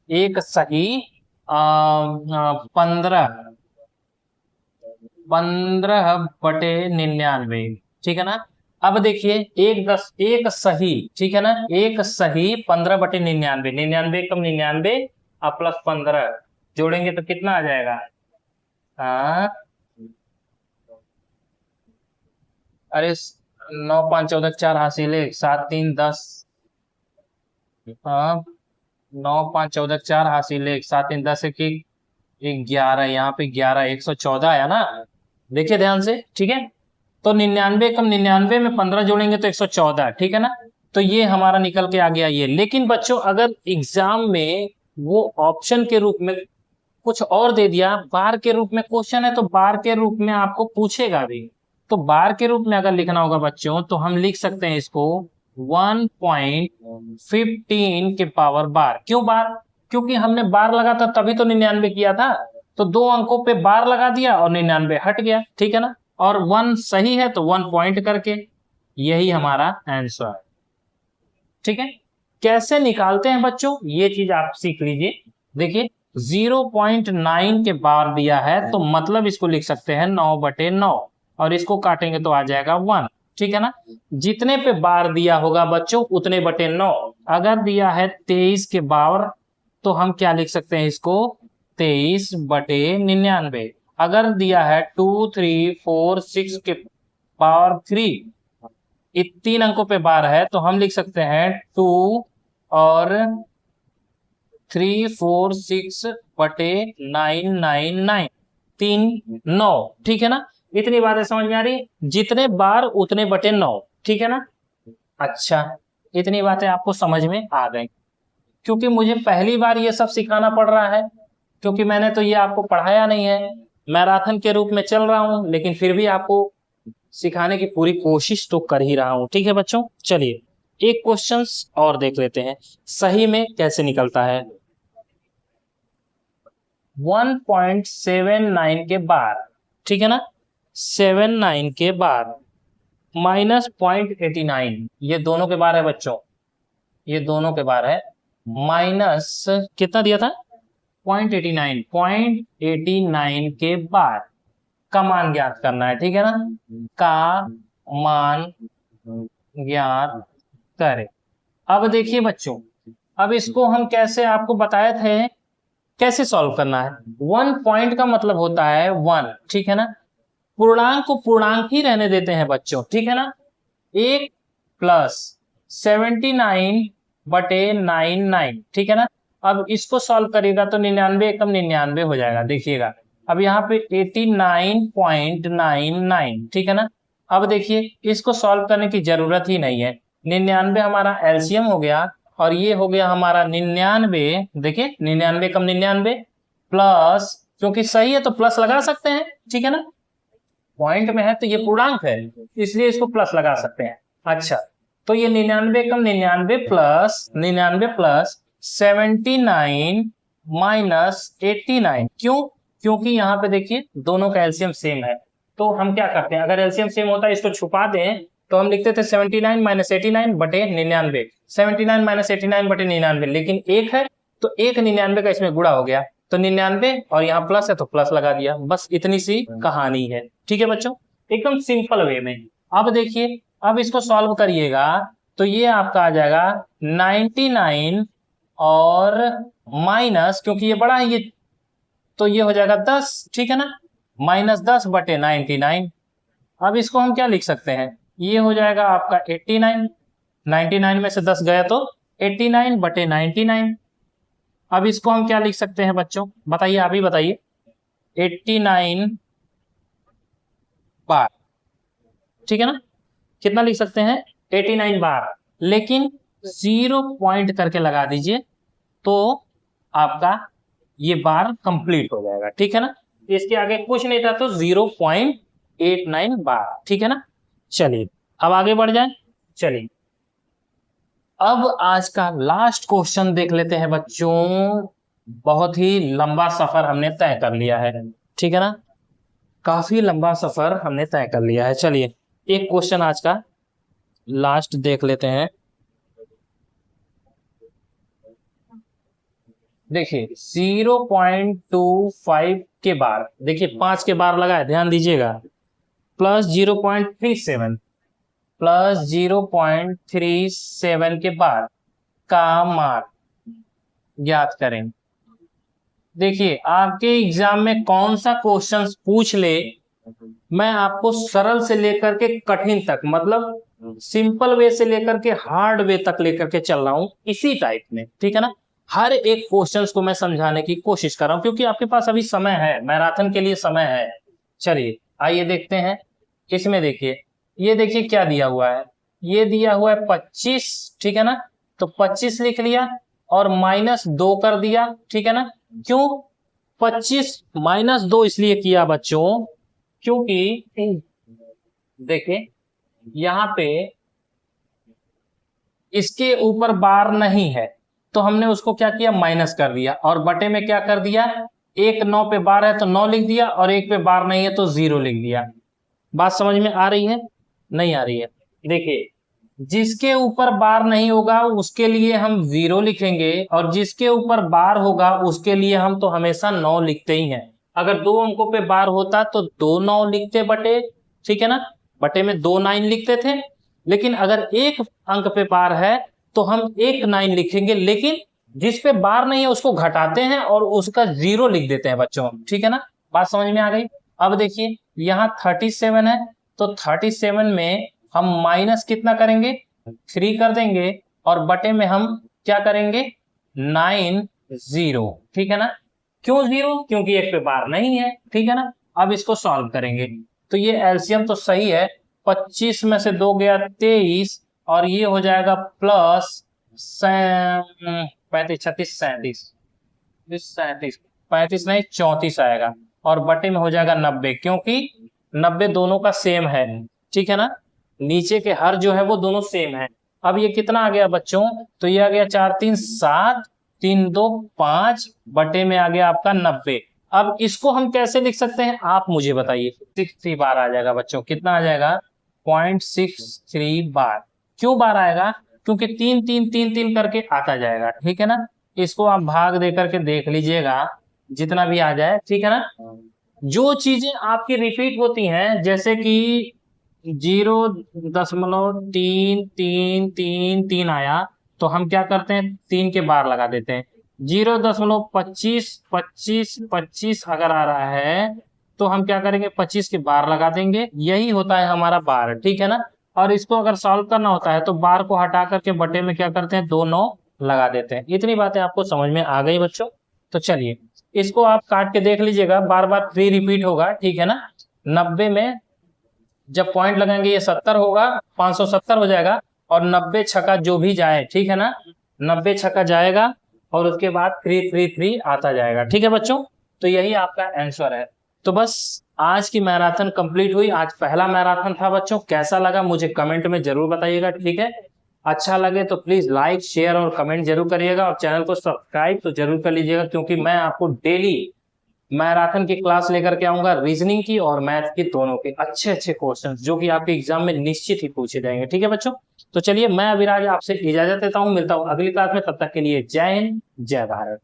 एक सही 15 बटे 99, ठीक है ना। अब देखिए एक सही, ठीक है ना, एक सही 15 बटे 99, 99 कम 99 और प्लस 15 जोड़ेंगे तो कितना आ जाएगा, हाँ अरे 9 5 14 4 हासिल 1 7 3 10, हाँ 9 5 14 4 हासिल 1 7 3 10 एक 11, यहाँ पे 11 114 आया ना, देखिए ध्यान से, ठीक है। तो 99 कम 99 में 15 जोड़ेंगे तो 114, ठीक है ना। तो ये हमारा निकल के आ गया ये। लेकिन बच्चों अगर एग्जाम में वो ऑप्शन के रूप में कुछ और दे दिया, बार के रूप में क्वेश्चन है तो बार के रूप में आपको पूछेगा भी, तो बार के रूप में अगर लिखना होगा बच्चों तो हम लिख सकते हैं इसको 1.15 के पावर बार। क्यों बार, क्योंकि हमने बार लगा था तभी तो 99 किया था, तो 2 अंकों पे बार लगा दिया और 99 हट गया, ठीक है ना। और 1 सही है तो 1 पॉइंट करके, यही हमारा आंसर है, ठीक है। कैसे निकालते हैं बच्चों ये चीज आप सीख लीजिए। देखिए 0.9 के बार दिया है तो मतलब इसको लिख सकते हैं 9 बटे 9 और इसको काटेंगे तो आ जाएगा 1, ठीक है ना। जितने पे बार दिया होगा बच्चों उतने बटे 9। अगर दिया है 23 के बार तो हम क्या लिख सकते हैं इसको 23 बटे 99। अगर दिया है 2 3 4 6 के पावर 3, 3 अंकों पे बार है तो हम लिख सकते हैं 2 और 3 4 6 बटे 999, 3 9, ठीक है ना। इतनी बातें समझ में आ रही, जितने बार उतने बटे 9, ठीक है ना। अच्छा इतनी बातें आपको समझ में आ गई, क्योंकि मुझे पहली बार ये सब सिखाना पड़ रहा है, क्योंकि मैंने तो ये आपको पढ़ाया नहीं है, मैराथन के रूप में चल रहा हूं, लेकिन फिर भी आपको सिखाने की पूरी कोशिश तो कर ही रहा हूं, ठीक है बच्चों। चलिए एक क्वेश्चन और देख लेते हैं सही में कैसे निकलता है। 1.79 के बाद, ठीक है ना, 79 के बाद माइनस 0.89, ये दोनों के बार है बच्चों, ये दोनों के बार है, माइनस कितना दिया था 0.89, 0.89 के बाद का मान ज्ञात करना है, ठीक है ना, का मान ज्ञात करें। अब देखिए बच्चों, अब इसको हम कैसे आपको बताए थे कैसे सॉल्व करना है। 1 पॉइंट का मतलब होता है 1, ठीक है ना, पूर्णांक को पूर्णांक ही रहने देते हैं बच्चों, ठीक है ना। 1 प्लस 79 बटे 99, ठीक है ना। अब इसको सॉल्व करिएगा तो 99 कम 99 हो जाएगा, देखिएगा अब यहाँ पे 89.99, ठीक है ना। अब देखिए इसको सॉल्व करने की जरूरत ही नहीं है, 99 हमारा एलसीएम हो गया और ये हो गया हमारा 99। देखिए 99 कम 99 प्लस, क्योंकि सही है तो प्लस लगा सकते हैं, ठीक है ना, पॉइंट में है तो ये पूर्णांक है इसलिए इसको प्लस लगा सकते हैं। अच्छा, तो ये 99 कम 99 प्लस 79 माइनस 89। क्यों? क्योंकि यहाँ पे देखिए दोनों का एलसीएम सेम है, तो हम क्या करते हैं, अगर एलसीएम सेम होता है इसको छुपा दें तो हम लिखते थे 79 माइनस 89 बटे 99, 79 माइनस 89 बटे 99, लेकिन एक है तो एक 99 का इसमें गुणा हो गया तो 99 और यहाँ प्लस है तो प्लस लगा दिया, बस इतनी सी कहानी है। ठीक है बच्चों, एकदम सिंपल वे में। अब देखिए, अब इसको सॉल्व करिएगा तो ये आपका आ जाएगा 99 और माइनस, क्योंकि ये बड़ा है ये तो ये हो जाएगा 10, ठीक है ना, माइनस 10 बटे 99। अब इसको हम क्या लिख सकते हैं, ये हो जाएगा आपका 89, 99 में से 10 गया तो 89 बटे 99। अब इसको हम क्या लिख सकते हैं बच्चों, बताइए, आप ही बताइए। 89 बार, ठीक है ना, कितना लिख सकते हैं, 89 बार, लेकिन 0 पॉइंट करके लगा दीजिए तो आपका ये बार कंप्लीट हो जाएगा, ठीक है ना, इसके आगे कुछ नहीं था तो 0.89 बार, ठीक है ना। चलिए अब आगे बढ़ जाए। चलिए अब आज का लास्ट क्वेश्चन देख लेते हैं बच्चों। बहुत ही लंबा सफर हमने तय कर लिया है, ठीक है ना, काफी लंबा सफर हमने तय कर लिया है। चलिए एक क्वेश्चन आज का लास्ट देख लेते हैं। देखिए 0.25 के बार, देखिए 5 के बार लगाए, ध्यान दीजिएगा, प्लस 0.37 प्लस 0.37 के बाद का मान ज्ञात करें। देखिए आपके एग्जाम में कौन सा क्वेश्चन पूछ ले, मैं आपको सरल से लेकर के कठिन तक, मतलब सिंपल वे से लेकर के हार्ड वे तक लेकर के चल रहा हूं इसी टाइप में, ठीक है ना। हर एक क्वेश्चंस को मैं समझाने की कोशिश कर रहा हूं क्योंकि आपके पास अभी समय है, मैराथन के लिए समय है। चलिए आइए देखते हैं। इसमें देखिए, ये देखिए क्या दिया हुआ है, ये दिया हुआ है 25, ठीक है ना, तो 25 लिख लिया और -2 कर दिया, ठीक है ना। क्यों 25 -2 इसलिए किया बच्चों, क्योंकि देखिए यहां पे इसके ऊपर बार नहीं है तो हमने उसको क्या किया, माइनस कर दिया, और बटे में क्या कर दिया, एक 9 पे बार है तो 9 लिख दिया और एक पे बार नहीं है तो 0 लिख दिया। बात समझ में आ रही है, नहीं आ रही है? देखिए जिसके ऊपर बार नहीं होगा उसके लिए हम 0 लिखेंगे और जिसके ऊपर बार होगा उसके लिए हम तो हमेशा 9 लिखते ही हैं। अगर 2 अंकों पे बार होता तो 2 9 लिखते बटे, ठीक है ना, बटे में 2 9 लिखते थे, लेकिन अगर एक अंक पे बार है तो हम 1 9 लिखेंगे, लेकिन जिस पे बार नहीं है उसको घटाते हैं और उसका 0 लिख देते हैं बच्चों, ठीक है ना। बात समझ में आ गई? अब देखिए यहाँ 37 है तो 37 में हम माइनस कितना करेंगे, 3 कर देंगे और बटे में हम क्या करेंगे, 9 0, ठीक है ना। क्यों 0? क्योंकि एक पे बार नहीं है, ठीक है ना। अब इसको सॉल्व करेंगे तो ये एलसीएम तो सही है, 25 में से 2 गया 23 और ये हो जाएगा प्लस 35 36 37 35 नहीं 34 आएगा और बटे में हो जाएगा 90, क्योंकि 90 दोनों का सेम है, ठीक है ना, नीचे के हर जो है वो दोनों सेम है। अब ये कितना आ गया बच्चों, तो ये आ गया 4 3 7 3 2 5 बटे में आ गया आपका 90। अब इसको हम कैसे लिख सकते हैं आप मुझे बताइए। 63 बार आ जाएगा बच्चों, कितना आ जाएगा, 0.63 बार। क्यों बार आएगा, क्योंकि 3 3 3 3 करके आता जाएगा, ठीक है ना। इसको आप भाग दे करके देख लीजिएगा जितना भी आ जाए, ठीक है ना। जो चीजें आपकी रिपीट होती हैं जैसे कि 0.333 आया तो हम क्या करते हैं, 3 के बार लगा देते हैं। 0.25 25 25 अगर आ रहा है तो हम क्या करेंगे, 25 के बार लगा देंगे, यही होता है हमारा बार, ठीक है ना। और इसको अगर सॉल्व करना होता है तो बार को हटा करके बटे में क्या करते हैं, 2 9 लगा देते हैं। इतनी बातें आपको समझ में आ गई बच्चों? तो चलिए इसको आप काट के देख लीजिएगा, बार बार 3 रिपीट होगा, ठीक है ना। 90 में जब पॉइंट लगाएंगे ये 70 होगा, 570 हो जाएगा और 90 छक्का जो भी जाए, ठीक है ना, 90 छक्का जाएगा और उसके बाद 333 आता जाएगा। ठीक है बच्चों, तो यही आपका आंसर है। तो बस आज की मैराथन कंप्लीट हुई। आज पहला मैराथन था बच्चों। कैसा लगा मुझे कमेंट में जरूर बताइएगा। ठीक है, अच्छा लगे तो प्लीज लाइक शेयर और कमेंट जरूर करिएगा, और चैनल को सब्सक्राइब तो जरूर कर लीजिएगा, क्योंकि मैं आपको डेली मैराथन की क्लास लेकर के आऊंगा, रीजनिंग की और मैथ की, दोनों के अच्छे अच्छे क्वेश्चंस जो कि आपके एग्जाम में निश्चित ही पूछे जाएंगे। ठीक है बच्चों, तो चलिए मैं अभिराज आपसे इजाजत लेता हूं, मिलता हूं अगली क्लास में। तब तक के लिए जय हिंद, जय भारत।